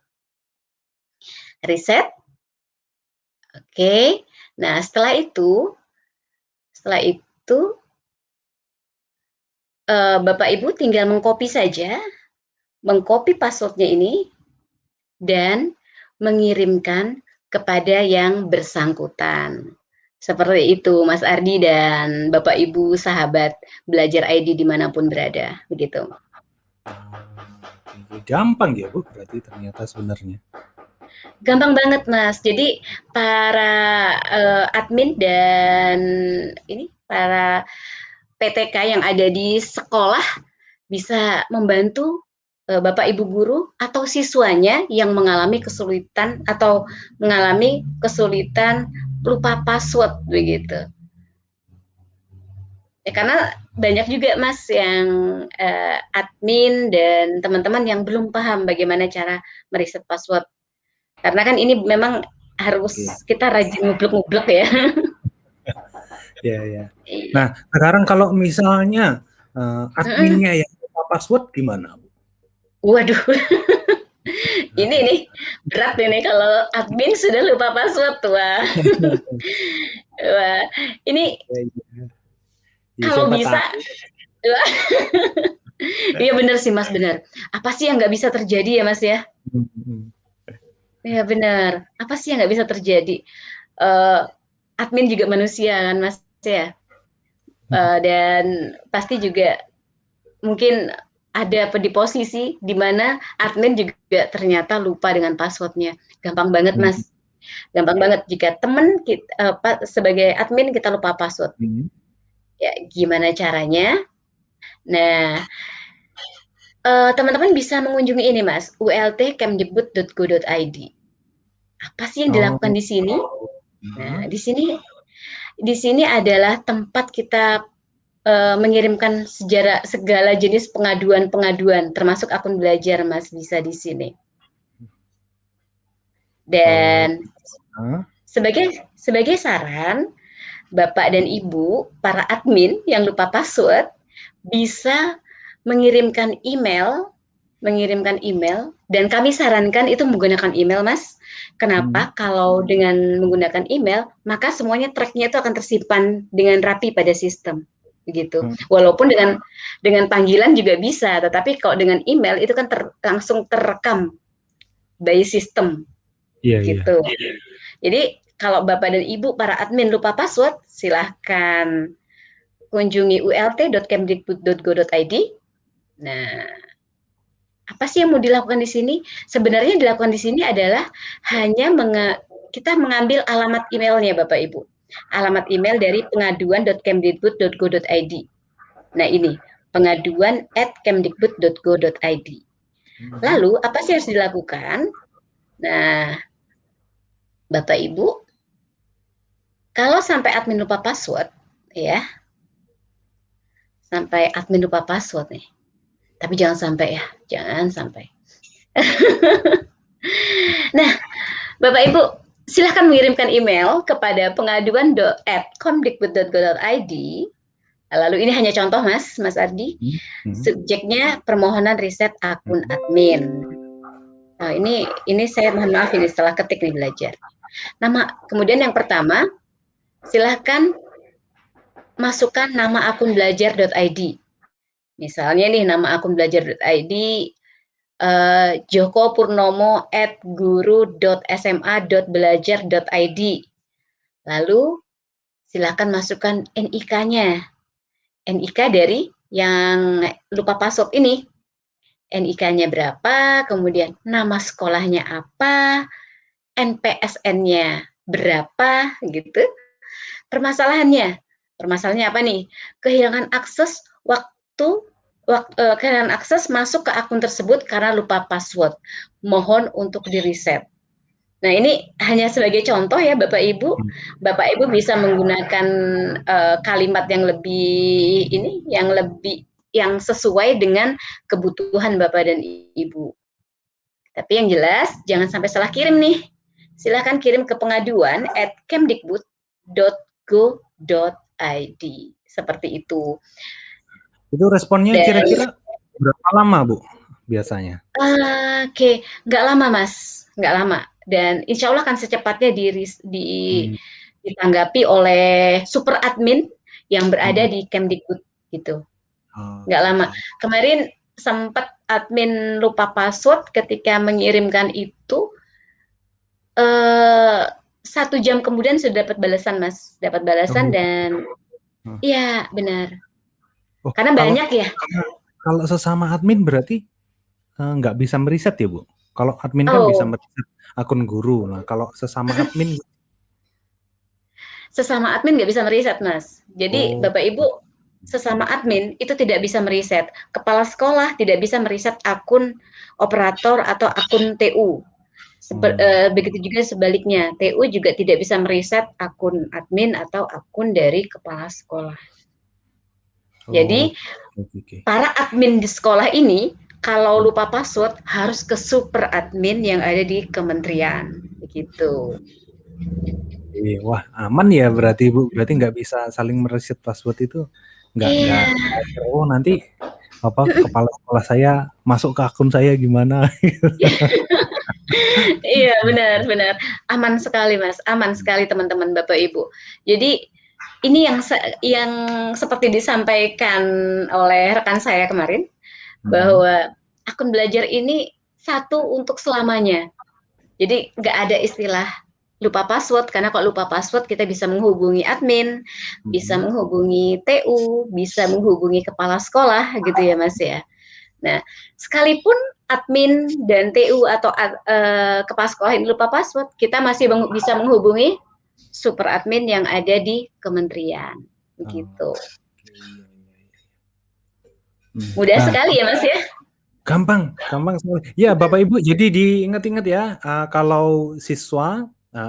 Speaker 2: Reset. Oke. Nah, setelah itu Bapak Ibu tinggal mengcopy saja, mengcopy passwordnya ini dan mengirimkan kepada yang bersangkutan. Seperti itu, Mas Ardi dan Bapak Ibu sahabat belajar ID dimanapun berada, begitu.
Speaker 1: Gampang ya Bu, berarti ternyata sebenarnya.
Speaker 2: Gampang banget Mas. Jadi para admin dan ini para PTK yang ada di sekolah bisa membantu Bapak Ibu guru atau siswanya yang mengalami kesulitan lupa password begitu. Ya, karena banyak juga Mas yang admin dan teman-teman yang belum paham bagaimana cara mereset password. Karena kan ini memang harus kita rajin ngublek-ngublek ya.
Speaker 1: Ya. Nah, sekarang kalau misalnya adminnya yang lupa password gimana, Bu?
Speaker 2: Waduh. Ini nih berat ini kalau admin sudah lupa password, wah. Wah, ini kalau bisa, iya benar sih Mas, benar. Apa sih yang nggak bisa terjadi ya Mas ya? Ya benar. Apa sih yang nggak bisa terjadi? Admin juga manusia kan Mas ya. Dan pasti juga mungkin ada di posisi di mana admin juga ternyata lupa dengan passwordnya. Gampang banget Mas. Gampang banget jika teman kita sebagai admin kita lupa password. Ya gimana caranya? Nah, teman-teman bisa mengunjungi ini Mas, ultkemdikbud.go.id. Apa sih yang dilakukan di sini? Nah, di sini adalah tempat kita mengirimkan segala jenis pengaduan-pengaduan, termasuk akun belajar, Mas, bisa di sini. Dan sebagai saran, Bapak dan Ibu, para admin yang lupa password, bisa mengirimkan email, dan kami sarankan itu menggunakan email, Mas. Kenapa? Kalau dengan menggunakan email, maka semuanya track-nya itu akan tersimpan dengan rapi pada sistem. Begitu. Walaupun dengan panggilan juga bisa, tetapi kalau dengan email itu kan langsung terekam by system. Gitu. Jadi kalau Bapak dan Ibu para admin lupa password, silahkan kunjungi ult.kemdikbud.go.id. Nah, apa sih yang mau dilakukan di sini? Sebenarnya yang dilakukan di sini adalah hanya kita mengambil alamat emailnya Bapak Ibu. Alamat email dari pengaduan.kemdikbud.go.id. Nah ini, pengaduan@kemdikbud.go.id. Lalu, apa sih harus dilakukan? Nah, Bapak Ibu, kalau sampai admin lupa password, ya, sampai admin lupa password nih, tapi jangan sampai ya, jangan sampai. Nah, Bapak Ibu, silahkan mengirimkan email kepada pengaduan@kemdikbud.go.id. Lalu ini hanya contoh Mas Ardi. Subjeknya permohonan riset akun admin. Nah, ini saya mohon maaf ini setelah ketik nih belajar. Kemudian yang pertama, silahkan masukkan nama akun belajar.id. Misalnya nih nama akun belajar.id Joko Purnomo @guru.sma.belajar.id. Lalu silakan masukkan NIK-nya. NIK dari yang lupa password ini. NIK-nya berapa, kemudian nama sekolahnya apa, NPSN-nya berapa, gitu. Permasalahannya, Permasalahannya apa nih? Kehilangan akses kehilangan akses masuk ke akun tersebut karena lupa password. Mohon untuk di-reset. Nah, ini hanya sebagai contoh ya Bapak Ibu. Bapak Ibu bisa menggunakan kalimat yang lebih yang sesuai dengan kebutuhan Bapak dan Ibu. Tapi yang jelas jangan sampai salah kirim nih. Silahkan kirim ke pengaduan@kemdikbud.go.id. Seperti itu.
Speaker 1: Itu responnya kira-kira berapa lama, Bu, biasanya?
Speaker 2: Oke, nggak lama Mas, nggak lama. Dan insya Allah akan secepatnya ditanggapi oleh super admin yang berada di Kemdikbud gitu. Nggak lama. Kemarin sempat admin lupa password ketika mengirimkan itu, 1 jam kemudian sudah dapat balasan Mas, dapat balasan dan iya benar. Karena banyak ya.
Speaker 1: Kalau sesama admin berarti nggak bisa meriset ya, Bu? Kalau admin kan bisa meriset akun guru. Nah, kalau sesama admin?
Speaker 2: Sesama admin nggak bisa meriset, Mas. Jadi Bapak Ibu, sesama admin itu tidak bisa meriset. Kepala sekolah tidak bisa meriset akun operator atau akun TU. Begitu juga sebaliknya, TU juga tidak bisa meriset akun admin atau akun dari kepala sekolah. Jadi para admin di sekolah ini kalau lupa password harus ke super admin yang ada di kementerian, begitu.
Speaker 1: Wah, aman ya berarti Bu. Berarti nggak bisa saling mereset password itu, nggak. Oh, nanti kepala sekolah saya masuk ke akun saya gimana?
Speaker 2: Iya, benar. Aman sekali Mas, aman sekali teman-teman Bapak Ibu. Jadi ini yang seperti disampaikan oleh rekan saya kemarin, bahwa akun belajar ini satu untuk selamanya. Jadi nggak ada istilah lupa password, karena kalau lupa password kita bisa menghubungi admin, bisa menghubungi TU, bisa menghubungi kepala sekolah gitu ya Mas ya. Nah, sekalipun admin dan TU atau kepala sekolah ini lupa password, kita masih bisa menghubungi super admin yang ada di kementerian, begitu. Mudah sekali ya Mas ya.
Speaker 1: Gampang sekali. Ya Bapak Ibu, jadi diingat-ingat ya, kalau siswa,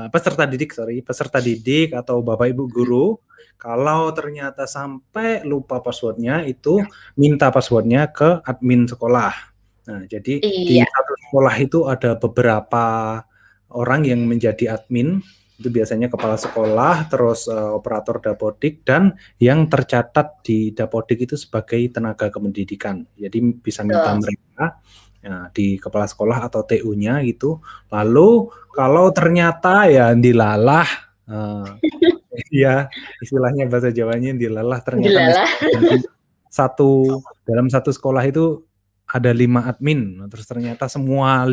Speaker 1: peserta didik atau Bapak Ibu guru, kalau ternyata sampai lupa passwordnya itu minta passwordnya ke admin sekolah. Nah, jadi di satu sekolah itu ada beberapa orang yang menjadi admin. Itu biasanya kepala sekolah, terus operator dapodik, dan yang tercatat di dapodik itu sebagai tenaga kependidikan. Jadi bisa minta mereka di kepala sekolah atau TU-nya gitu. Lalu kalau ternyata ya dilalah, ya istilahnya bahasa Jawanya dilalah, ternyata dalam satu sekolah itu ada 5 admin, terus ternyata semua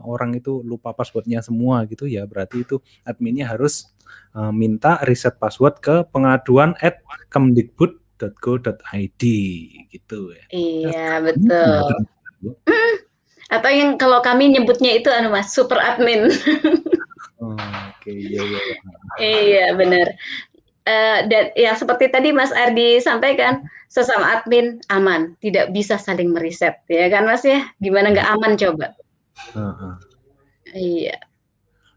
Speaker 1: orang itu lupa passwordnya semua gitu ya, berarti itu adminnya harus minta reset password ke pengaduan@kemdikbud.go.id gitu ya.
Speaker 2: Iya, betul. Atau yang kalau kami nyebutnya itu Mas, super admin.
Speaker 1: Oke, iya.
Speaker 2: Iya, benar. Dan ya seperti tadi Mas Ardi sampaikan, sesama admin aman, tidak bisa saling meriset, ya kan Mas ya? Gimana nggak aman coba? Iya.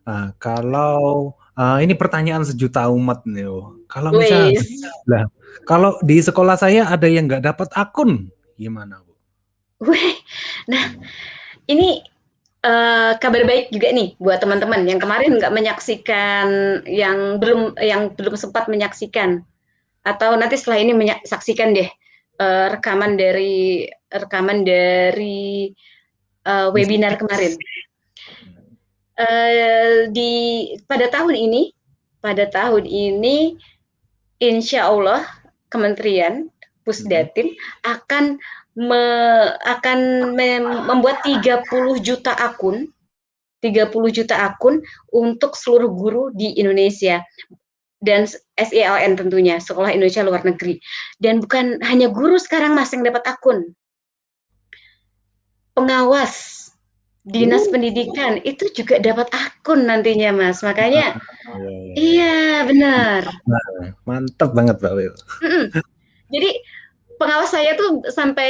Speaker 1: Nah, kalau ini pertanyaan sejuta umat nih, kalau misalnya, kalau di sekolah saya ada yang nggak dapat akun, gimana Bu?
Speaker 2: Nah ini kabar baik juga nih buat teman-teman yang kemarin nggak menyaksikan, yang belum sempat menyaksikan, atau nanti setelah ini saksikan deh rekaman dari webinar kemarin. Pada tahun ini insya Allah Kementerian Pusdatin akan membuat 30 juta akun untuk seluruh guru di Indonesia, dan SILN tentunya, Sekolah Indonesia Luar Negeri. Dan bukan hanya guru sekarang Mas yang dapat akun, pengawas Dinas Pendidikan itu juga dapat akun nantinya, Mas. Makanya iya, benar.
Speaker 1: Nah, mantap banget Mbak Wil.
Speaker 2: Jadi pengawas saya tuh sampai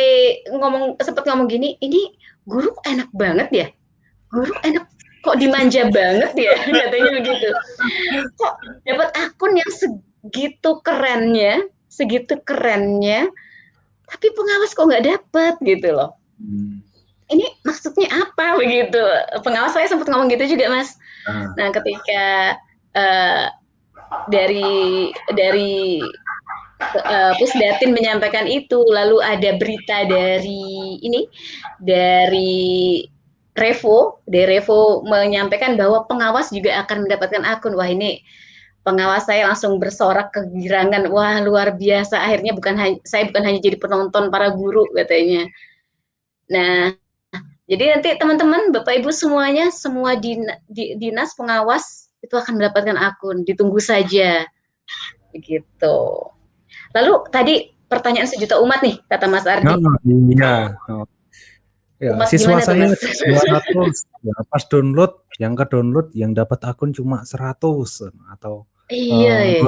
Speaker 2: sempat ngomong gini, ini guru enak banget ya, guru enak kok dimanja banget ya, katanya begitu. Kok dapat akun yang segitu kerennya, tapi pengawas kok nggak dapat gitu loh. Ini maksudnya apa begitu? Pengawas saya sempat ngomong gitu juga, Mas. Nah, ketika dari Pusdatin menyampaikan itu, lalu ada berita dari Revo menyampaikan bahwa pengawas juga akan mendapatkan akun. Wah, ini pengawas saya langsung bersorak kegirangan. Wah, luar biasa. Akhirnya saya bukan hanya jadi penonton para guru katanya. Nah, jadi nanti teman-teman, Bapak Ibu semuanya, semua dinas pengawas itu akan mendapatkan akun. Ditunggu saja. Begitu. Lalu tadi pertanyaan sejuta umat nih, kata Mas Ardi.
Speaker 1: Iya. Ya, siswa saya 200, ya, pas download, yang ke download yang dapat akun cuma 100 atau
Speaker 2: iya.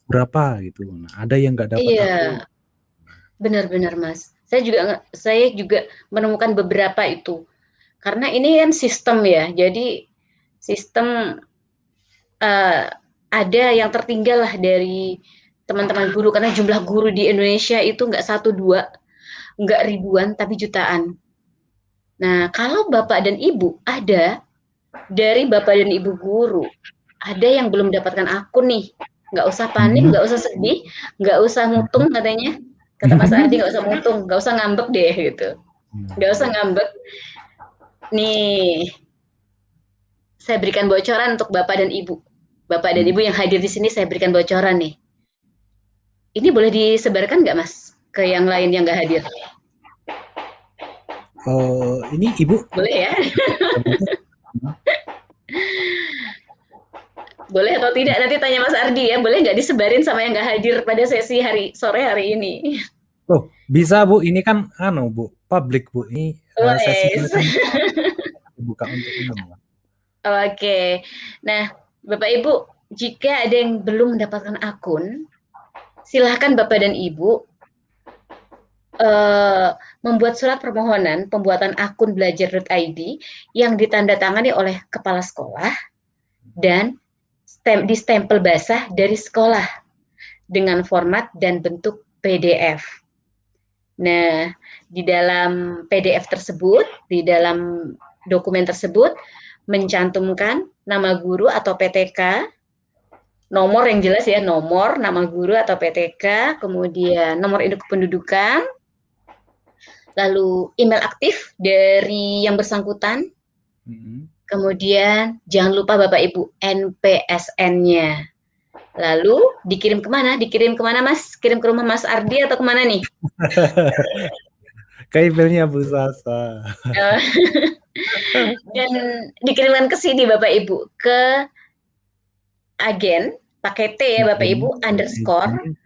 Speaker 1: berapa gitu. Nah, ada yang nggak dapat akun.
Speaker 2: Benar-benar, Mas. Saya juga menemukan beberapa itu. Karena ini kan sistem ya. Jadi sistem ada yang tertinggal lah dari teman-teman guru, karena jumlah guru di Indonesia itu nggak 1-2, nggak ribuan, tapi jutaan. Nah, kalau Bapak dan Ibu ada, dari Bapak dan Ibu guru, ada yang belum mendapatkan akun nih, nggak usah panik, nggak usah sedih, nggak usah mutung katanya, kata Mas Ardi, nggak usah mutung, nggak usah ngambek deh gitu, nggak usah ngambek. Nih, saya berikan bocoran untuk Bapak dan Ibu. Bapak dan Ibu yang hadir di sini, saya berikan bocoran nih. Ini boleh disebarkan nggak, Mas, ke yang lain yang nggak hadir?
Speaker 1: Ini Ibu?
Speaker 2: Boleh ya? Boleh atau tidak? Nanti tanya Mas Ardi ya. Boleh nggak disebarin sama yang nggak hadir pada sesi sore hari ini?
Speaker 1: Oh, bisa Bu. Ini kan Bu, publik Bu. Ini sesi buka untuk umum.
Speaker 2: Oke. Nah, Bapak Ibu, jika ada yang belum mendapatkan akun, silahkan Bapak dan Ibu membuat surat permohonan pembuatan akun belajar.id yang ditandatangani oleh kepala sekolah dan distempel basah dari sekolah dengan format dan bentuk PDF. Nah, di dalam PDF tersebut, di dalam dokumen tersebut mencantumkan nama guru atau PTK, nomor yang jelas ya, nomor, nama guru atau PTK, kemudian nomor induk kependudukan, lalu email aktif dari yang bersangkutan, kemudian jangan lupa Bapak Ibu NPSN-nya. Lalu dikirim kemana? Dikirim kemana, Mas? Kirim ke rumah Mas Ardi atau kemana nih?
Speaker 1: Ke emailnya Bu Sasa.
Speaker 2: Dan dikirimkan ke sini Bapak Ibu, ke agen pakai T ya Bapak Ibu, underscore.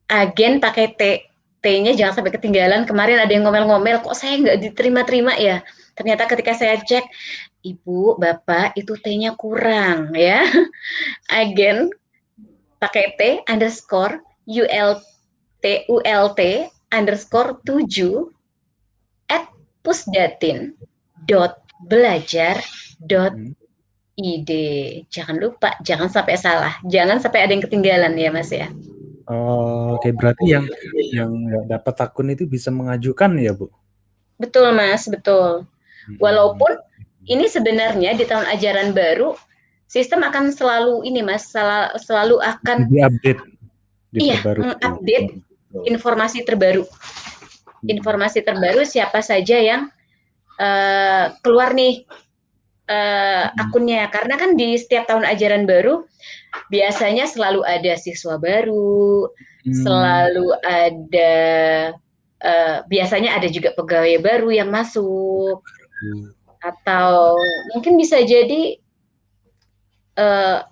Speaker 2: Agen pakai T. T-nya jangan sampai ketinggalan. Kemarin ada yang ngomel-ngomel, kok saya nggak diterima-terima ya. Ternyata ketika saya cek, Ibu, Bapak, itu T-nya kurang ya. Agen pakai T underscore ULT underscore 7 @pusdatin.belajar.id. Jangan lupa, jangan sampai salah, jangan sampai ada yang ketinggalan ya Mas ya.
Speaker 1: Oke, berarti yang nggak dapat akun itu bisa mengajukan ya Bu?
Speaker 2: Betul Mas, betul. Walaupun ini sebenarnya di tahun ajaran baru sistem akan selalu ini Mas, selalu akan
Speaker 1: diupdate,
Speaker 2: mengupdate informasi terbaru. Informasi terbaru siapa saja yang keluar nih akunnya, karena kan di setiap tahun ajaran baru biasanya selalu ada siswa baru, selalu ada biasanya ada juga pegawai baru yang masuk, atau mungkin bisa jadi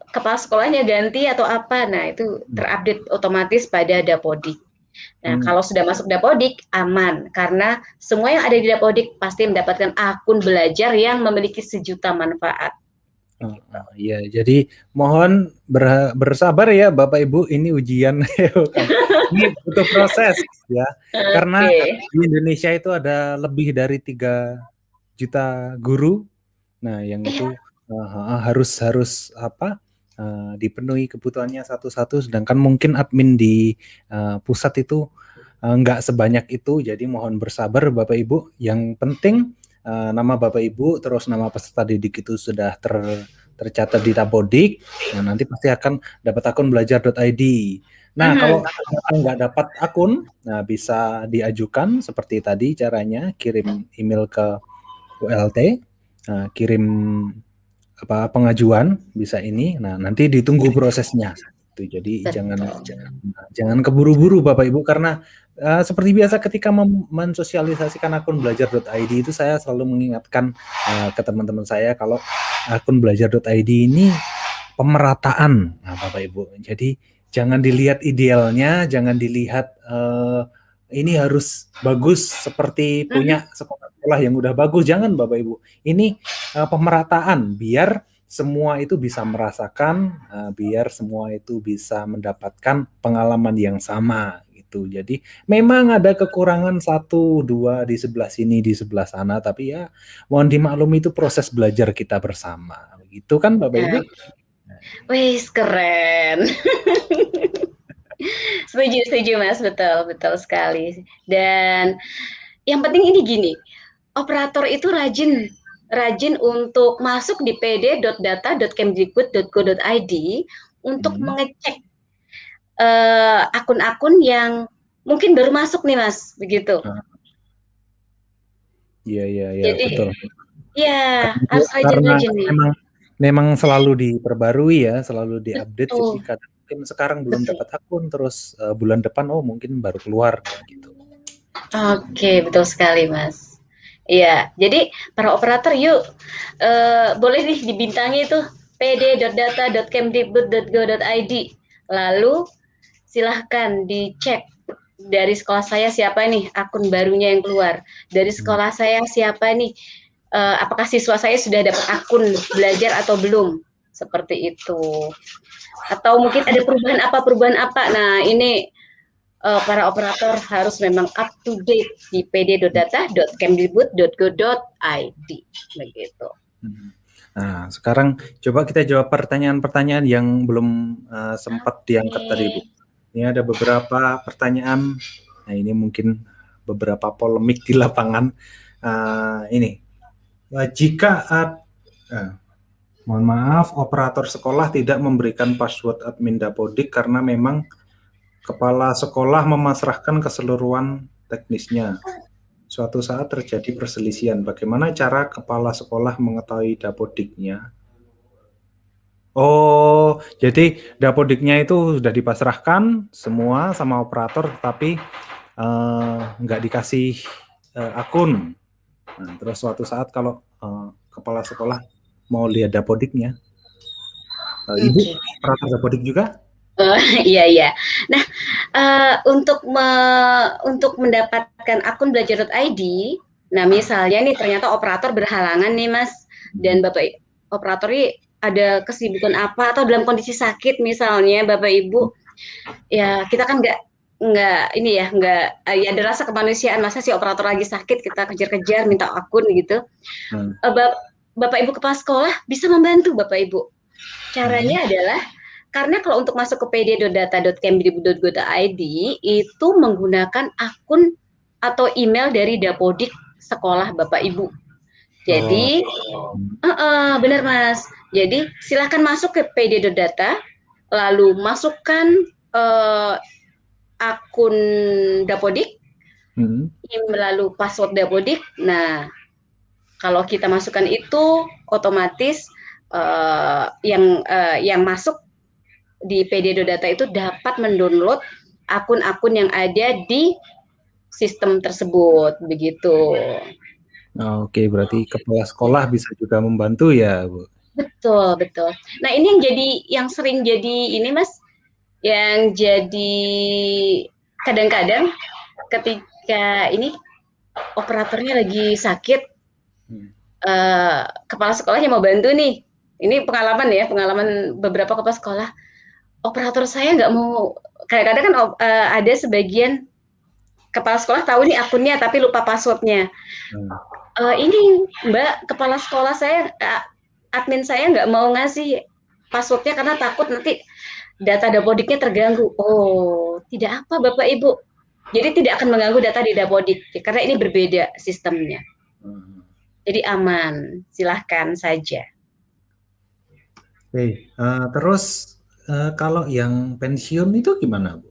Speaker 2: kepala sekolahnya ganti atau apa. Nah, itu terupdate otomatis pada Dapodik. Nah, kalau sudah masuk Dapodik, aman. Karena semua yang ada di Dapodik pasti mendapatkan akun belajar yang memiliki sejuta manfaat.
Speaker 1: Iya, jadi mohon bersabar ya Bapak Ibu, ini ujian. Ini butuh proses ya. Karena di Indonesia itu ada lebih dari 3 juta guru. Nah, yang itu harus apa? Dipenuhi kebutuhannya satu-satu, sedangkan mungkin admin di pusat itu nggak sebanyak itu. Jadi mohon bersabar Bapak Ibu. Yang penting nama Bapak Ibu terus nama peserta didik itu sudah tercatat di Dapodik. Nah, nanti pasti akan dapat akun belajar.id. Nah, kalau nggak dapat akun, nah bisa diajukan seperti tadi caranya, kirim email ke ULT, kirim pengajuan bisa ini. Nah, nanti ditunggu prosesnya. Tuh, jadi jangan keburu-buru Bapak Ibu, karena seperti biasa ketika mensosialisasikan akun belajar.id itu saya selalu mengingatkan ke teman-teman saya kalau akun belajar.id ini pemerataan, Bapak Ibu. Jadi jangan dilihat idealnya, jangan dilihat ini harus bagus seperti punya sekolah yang udah bagus. Jangan Bapak Ibu. Ini pemerataan biar semua itu bisa merasakan, biar semua itu bisa mendapatkan pengalaman yang sama gitu. Jadi memang ada kekurangan 1-2 di sebelah sini, di sebelah sana, tapi ya mohon dimaklumi itu proses belajar kita bersama. Gitu kan Bapak Ibu?
Speaker 2: Wih, keren. Setuju Mas, betul sekali. Dan yang penting ini gini, operator itu rajin untuk masuk di pd.data.kemdikbud.go.id untuk mengecek akun-akun yang mungkin baru masuk nih Mas, begitu.
Speaker 1: Iya, betul.
Speaker 2: Iya, harus rajin-rajin nih.
Speaker 1: Memang selalu diperbarui ya, selalu diupdate. Jadi kadang mungkin sekarang belum dapat akun, terus bulan depan mungkin baru keluar gitu.
Speaker 2: Oke, betul sekali Mas. Iya, jadi para operator yuk boleh nih dibintangi itu pd.data.kemdikbud.go.id. Lalu silahkan dicek dari sekolah saya siapa nih akun barunya yang keluar. Dari sekolah saya siapa nih, apakah siswa saya sudah dapat akun belajar atau belum. Seperti itu. Atau mungkin ada perubahan apa. Nah, ini para operator harus memang up to date di pd.data.kemdikbud.go.id begitu.
Speaker 1: Nah, sekarang coba kita jawab pertanyaan-pertanyaan yang belum sempat diangkat tadi, Bu. Ini ada beberapa pertanyaan. Nah, ini mungkin beberapa polemik di lapangan. Ini, jika mohon maaf, operator sekolah tidak memberikan password admin Dapodik karena memang kepala sekolah memasrahkan keseluruhan teknisnya. Suatu saat terjadi perselisihan. Bagaimana cara kepala sekolah mengetahui Dapodiknya? Oh, jadi Dapodiknya itu sudah dipasrahkan semua sama operator, tapi nggak dikasih akun. Nah, terus suatu saat kalau kepala sekolah mau lihat Dapodiknya, Ibu operator Dapodik juga?
Speaker 2: Iya. Nah, untuk mendapatkan akun belajar.id, nah misalnya nih ternyata operator berhalangan nih Mas, dan Bapak operator ini ada kesibukan apa atau dalam kondisi sakit misalnya Bapak Ibu, ya kita kan nggak ini ya ada rasa kemanusiaan, masa si operator lagi sakit kita kejar-kejar minta akun gitu. Bapak Ibu kepala sekolah bisa membantu Bapak Ibu. Caranya adalah karena kalau untuk masuk ke pd.data.kemdikbud.go.id itu menggunakan akun atau email dari Dapodik sekolah Bapak Ibu. Jadi, benar Mas. Jadi silakan masuk ke pd.data, lalu masukkan akun Dapodik, lalu password Dapodik. Nah, kalau kita masukkan itu, otomatis yang masuk di pd.data itu dapat mendownload akun-akun yang ada di sistem tersebut, begitu.
Speaker 1: Oke, berarti kepala sekolah bisa juga membantu ya, Bu?
Speaker 2: Betul. Nah, ini yang sering jadi ini Mas, yang jadi kadang-kadang ketika ini operatornya lagi sakit, kepala sekolahnya mau bantu nih. Ini pengalaman beberapa kepala sekolah. Operator saya nggak mau. Kadang-kadang kan ada sebagian kepala sekolah tahu nih akunnya tapi lupa passwordnya. Ini Mbak, kepala sekolah saya, admin saya nggak mau ngasih passwordnya karena takut nanti data Dapodiknya terganggu. Oh, tidak apa Bapak Ibu. Jadi tidak akan mengganggu data di Dapodik karena ini berbeda sistemnya. Jadi aman, silahkan saja.
Speaker 1: Oke, terus kalau yang pensiun itu gimana, Bu?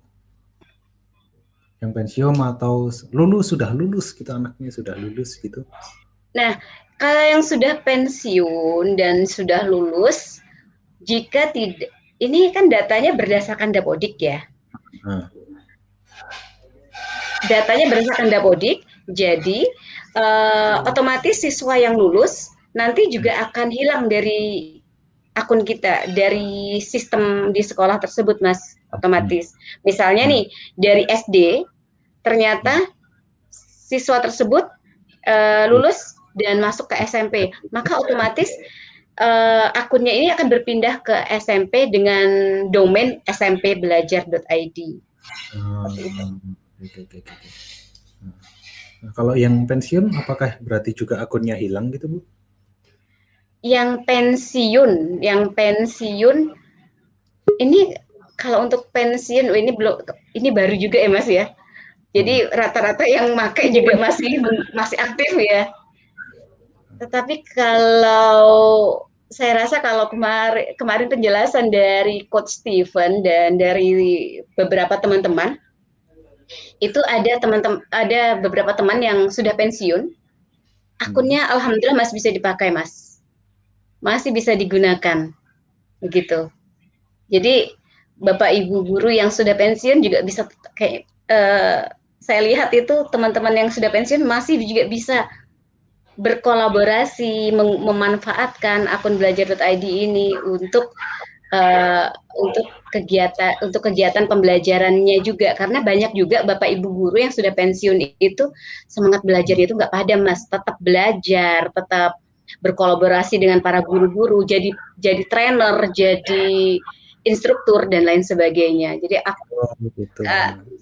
Speaker 1: Yang pensiun atau sudah lulus gitu, anaknya sudah lulus gitu?
Speaker 2: Nah, kalau yang sudah pensiun dan sudah lulus, jika tidak, ini kan datanya berdasarkan Dapodik ya. Datanya berdasarkan Dapodik, jadi otomatis siswa yang lulus nanti juga akan hilang dari akun kita, dari sistem di sekolah tersebut, Mas, otomatis. Misalnya nih, dari SD, ternyata siswa tersebut lulus dan masuk ke SMP, maka otomatis akunnya ini akan berpindah ke SMP dengan domain smpbelajar.id.
Speaker 1: Oke. Nah, kalau yang pensiun, apakah berarti juga akunnya hilang gitu, Bu?
Speaker 2: Yang pensiun, ini kalau untuk pensiun, ini baru juga ya Mas ya. Jadi rata-rata yang pakai juga masih aktif ya. Tetapi kalau saya rasa kalau kemarin penjelasan dari Coach Steven dan dari beberapa teman-teman, itu ada beberapa teman yang sudah pensiun, akunnya alhamdulillah masih bisa dipakai, Mas. Masih bisa digunakan. Begitu. Jadi Bapak Ibu guru yang sudah pensiun juga bisa kayak saya lihat itu teman-teman yang sudah pensiun masih juga bisa berkolaborasi memanfaatkan akun belajar.id ini untuk kegiatan pembelajarannya juga, karena banyak juga Bapak Ibu guru yang sudah pensiun itu semangat belajar itu nggak padam, Mas, tetap belajar, tetap berkolaborasi dengan para guru-guru, jadi trainer, jadi instruktur dan lain sebagainya. Jadi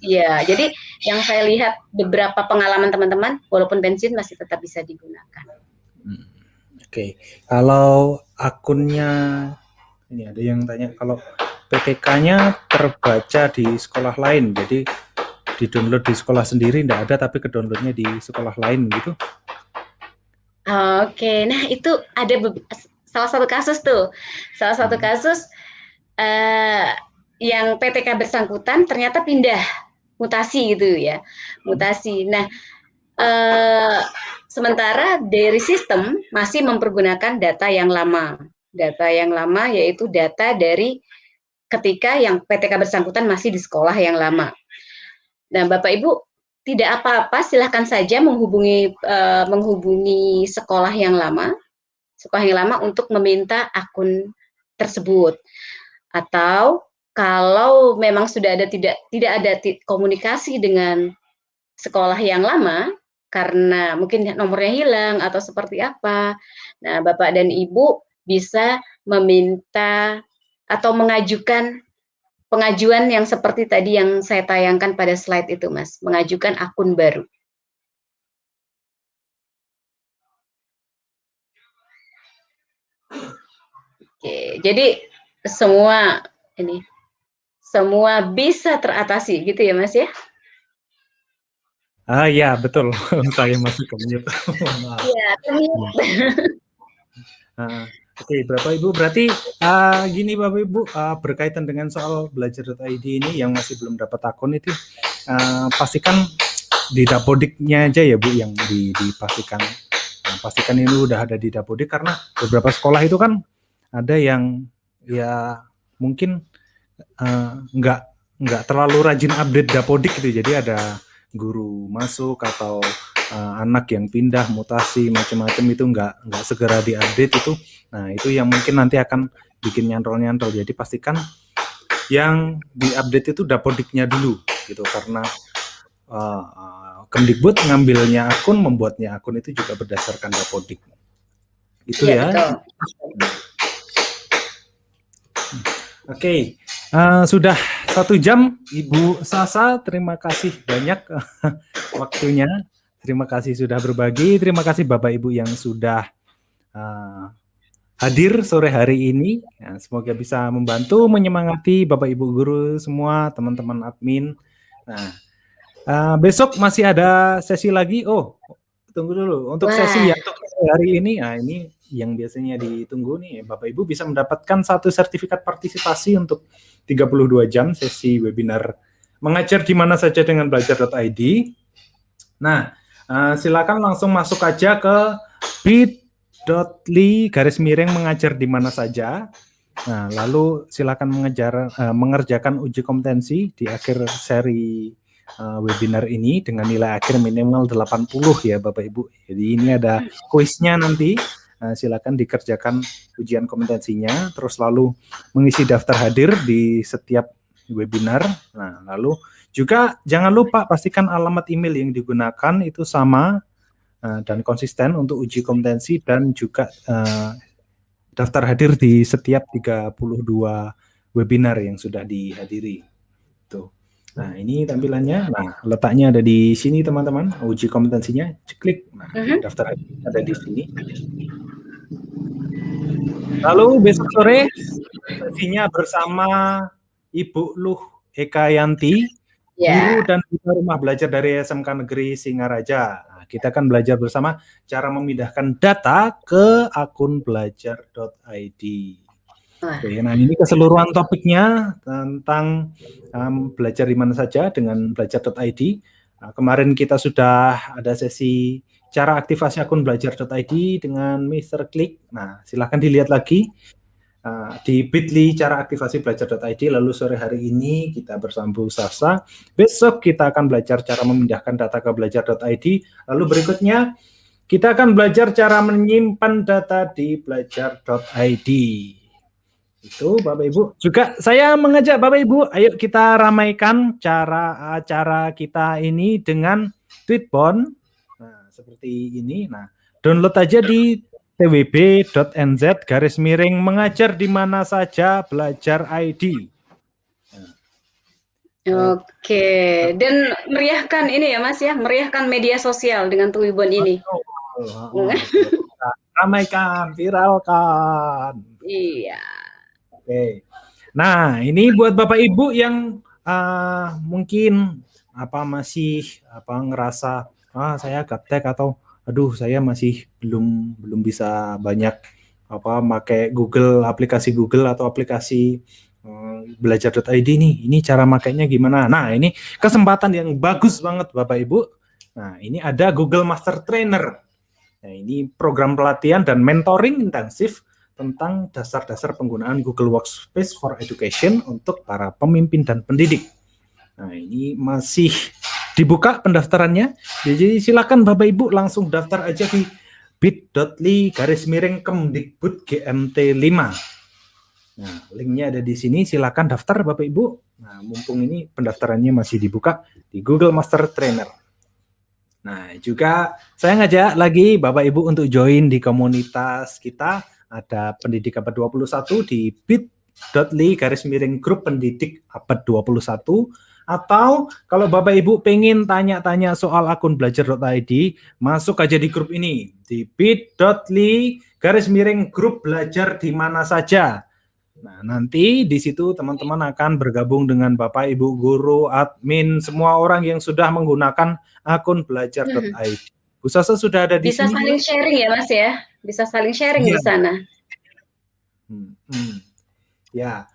Speaker 2: ya, jadi yang saya lihat beberapa pengalaman teman-teman walaupun pensiun masih tetap bisa digunakan.
Speaker 1: Oke. Kalau akunnya, ini ada yang tanya kalau PTK-nya terbaca di sekolah lain, jadi di-download di sekolah sendiri tidak ada tapi ke-downloadnya di sekolah lain gitu?
Speaker 2: Oke, nah itu ada salah satu kasus tuh. Salah satu kasus yang PTK bersangkutan ternyata pindah, mutasi gitu ya. Mutasi. Nah, sementara dari sistem masih mempergunakan data yang lama. Data yang lama yaitu data dari ketika yang PTK bersangkutan masih di sekolah yang lama. Nah, Bapak Ibu tidak apa-apa, silahkan saja menghubungi sekolah yang lama untuk meminta akun tersebut. Atau kalau memang sudah ada tidak ada komunikasi dengan sekolah yang lama karena mungkin nomornya hilang atau seperti apa. Nah, Bapak dan Ibu bisa meminta atau mengajukan pengajuan yang seperti tadi yang saya tayangkan pada slide itu, Mas, mengajukan akun baru. Oke, jadi semua bisa teratasi gitu ya, Mas ya?
Speaker 1: Ya betul, saya masih ke-mute.
Speaker 2: Iya, ke-mute.
Speaker 1: Oke, Bapak Ibu, berarti gini Bapak Ibu, berkaitan dengan soal belajar.id ini yang masih belum dapat akun itu, pastikan di Dapodiknya aja ya Bu yang dipastikan. Pastikan ini udah ada di Dapodik, karena beberapa sekolah itu kan ada yang ya mungkin nggak terlalu rajin update Dapodik gitu, jadi ada guru masuk atau anak yang pindah, mutasi, macam-macam itu nggak segera diupdate itu. Nah, itu yang mungkin nanti akan bikin nyantol-nyantol. Jadi pastikan yang diupdate itu Dapodiknya dulu. gitu, karena Kemdikbud ngambilnya akun, membuatnya akun itu juga berdasarkan Dapodik. Itu ya.
Speaker 2: Betul.
Speaker 1: Oke, sudah 1 jam, Ibu Sasa. Terima kasih banyak waktunya. Terima kasih sudah berbagi. Terima kasih Bapak Ibu yang sudah hadir sore hari ini. Ya, semoga bisa membantu menyemangati Bapak Ibu guru semua, teman-teman admin. Nah, besok masih ada sesi lagi. Oh, tunggu dulu. Untuk sesi yang hari ini, nah ini yang biasanya ditunggu nih, Bapak Ibu bisa mendapatkan 1 sertifikat partisipasi untuk 32 jam sesi webinar mengajar di mana saja dengan belajar.id. Nah, silakan langsung masuk aja ke bit.ly/mengajar di mana saja. Nah, lalu silakan mengerjakan uji kompetensi di akhir seri webinar ini dengan nilai akhir minimal 80 ya Bapak Ibu. Jadi ini ada kuisnya nanti. Silakan dikerjakan ujian kompetensinya, terus lalu mengisi daftar hadir di setiap webinar. Nah, lalu juga jangan lupa pastikan alamat email yang digunakan itu sama dan konsisten untuk uji kompetensi dan juga daftar hadir di setiap 32 webinar yang sudah dihadiri. Tuh. Nah, ini tampilannya. Nah, letaknya ada di sini teman-teman. Uji kompetensinya, klik. Nah, daftar hadir ada di sini. Lalu besok sore sesinya bersama Ibu Luh Ekayanti, guru dan duta rumah belajar dari SMK Negeri Singaraja. Nah, kita akan belajar bersama cara memindahkan data ke akun belajar.id. Oke, nah ini keseluruhan topiknya tentang belajar di mana saja dengan belajar.id. Kemarin kita sudah ada sesi cara aktivasi akun belajar.id dengan Mr. Klik. Nah, silahkan dilihat lagi di bit.ly cara aktivasi belajar.id. Lalu sore hari ini kita bersama Bu Sasa. Besok kita akan belajar cara memindahkan data ke belajar.id. Lalu berikutnya kita akan belajar cara menyimpan data di belajar.id. Itu Bapak Ibu. Juga saya mengajak Bapak Ibu, ayo kita ramaikan cara acara kita ini dengan Tweetbon. Nah, seperti ini. Nah, download aja di twb.nz/mengajar di mana saja belajar ID.
Speaker 2: Oke, dan meriahkan ini ya Mas ya, meriahkan media sosial dengan Tweetbon ini.
Speaker 1: Ramaikan, viralkan.
Speaker 2: Iya.
Speaker 1: Oke. Nah, ini buat Bapak Ibu yang mungkin masih ngerasa saya gaptek atau aduh saya masih belum bisa banyak pakai Google, aplikasi Google atau aplikasi belajar.id nih. Ini cara makainya gimana? Nah, ini kesempatan yang bagus banget Bapak Ibu. Nah, ini ada Google Master Trainer. Nah, ini program pelatihan dan mentoring intensif tentang dasar-dasar penggunaan Google Workspace for Education untuk para pemimpin dan pendidik. Nah, ini masih dibuka pendaftarannya. Jadi silakan Bapak Ibu langsung daftar aja di bit.ly/Kemdikbud GMT5. Nah, linknya ada di sini. Silakan daftar Bapak Ibu. Nah, mumpung ini pendaftarannya masih dibuka di Google Master Trainer. Nah, juga saya ngajak lagi Bapak Ibu untuk join di komunitas kita. Ada pendidik abad 21 di bit.ly/grup pendidik abad 21. Atau kalau Bapak Ibu pengen tanya-tanya soal akun belajar.id, masuk aja di grup ini di bit.ly/grup belajar di mana saja. Nah, nanti di situ teman-teman akan bergabung dengan Bapak Ibu guru, admin, semua orang yang sudah menggunakan akun belajar.id. Bu Sasa sudah ada di
Speaker 2: bisa
Speaker 1: sini.
Speaker 2: Bisa saling sharing ya Mas ya? Bisa saling sharing di sana.
Speaker 1: Ya.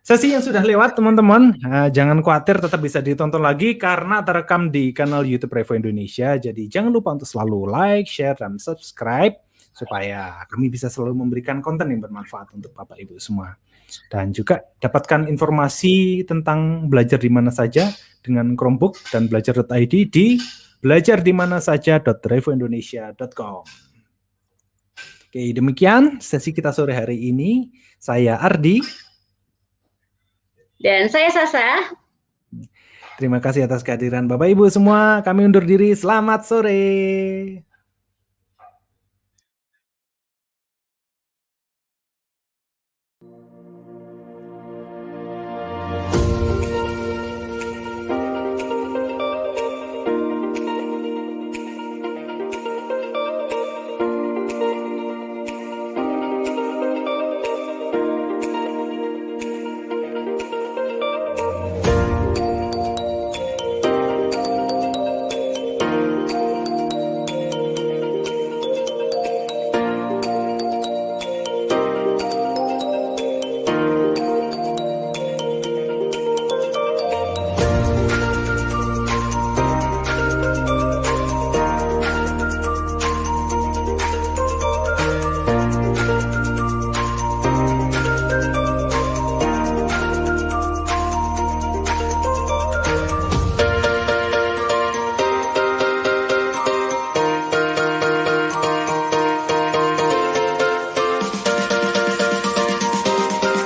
Speaker 1: Sesi yang sudah lewat teman-teman, jangan khawatir, tetap bisa ditonton lagi karena terekam di kanal YouTube Revo Indonesia. Jadi jangan lupa untuk selalu like, share, dan subscribe supaya kami bisa selalu memberikan konten yang bermanfaat untuk Bapak Ibu semua. Dan juga dapatkan informasi tentang belajar di mana saja dengan Chromebook dan belajar.id di belajardimanassaja.revoindonesia.com. Oke, demikian sesi kita sore hari ini. Saya Ardi.
Speaker 2: Dan saya Sasa.
Speaker 1: Terima kasih atas kehadiran Bapak Ibu semua. Kami undur diri. Selamat sore.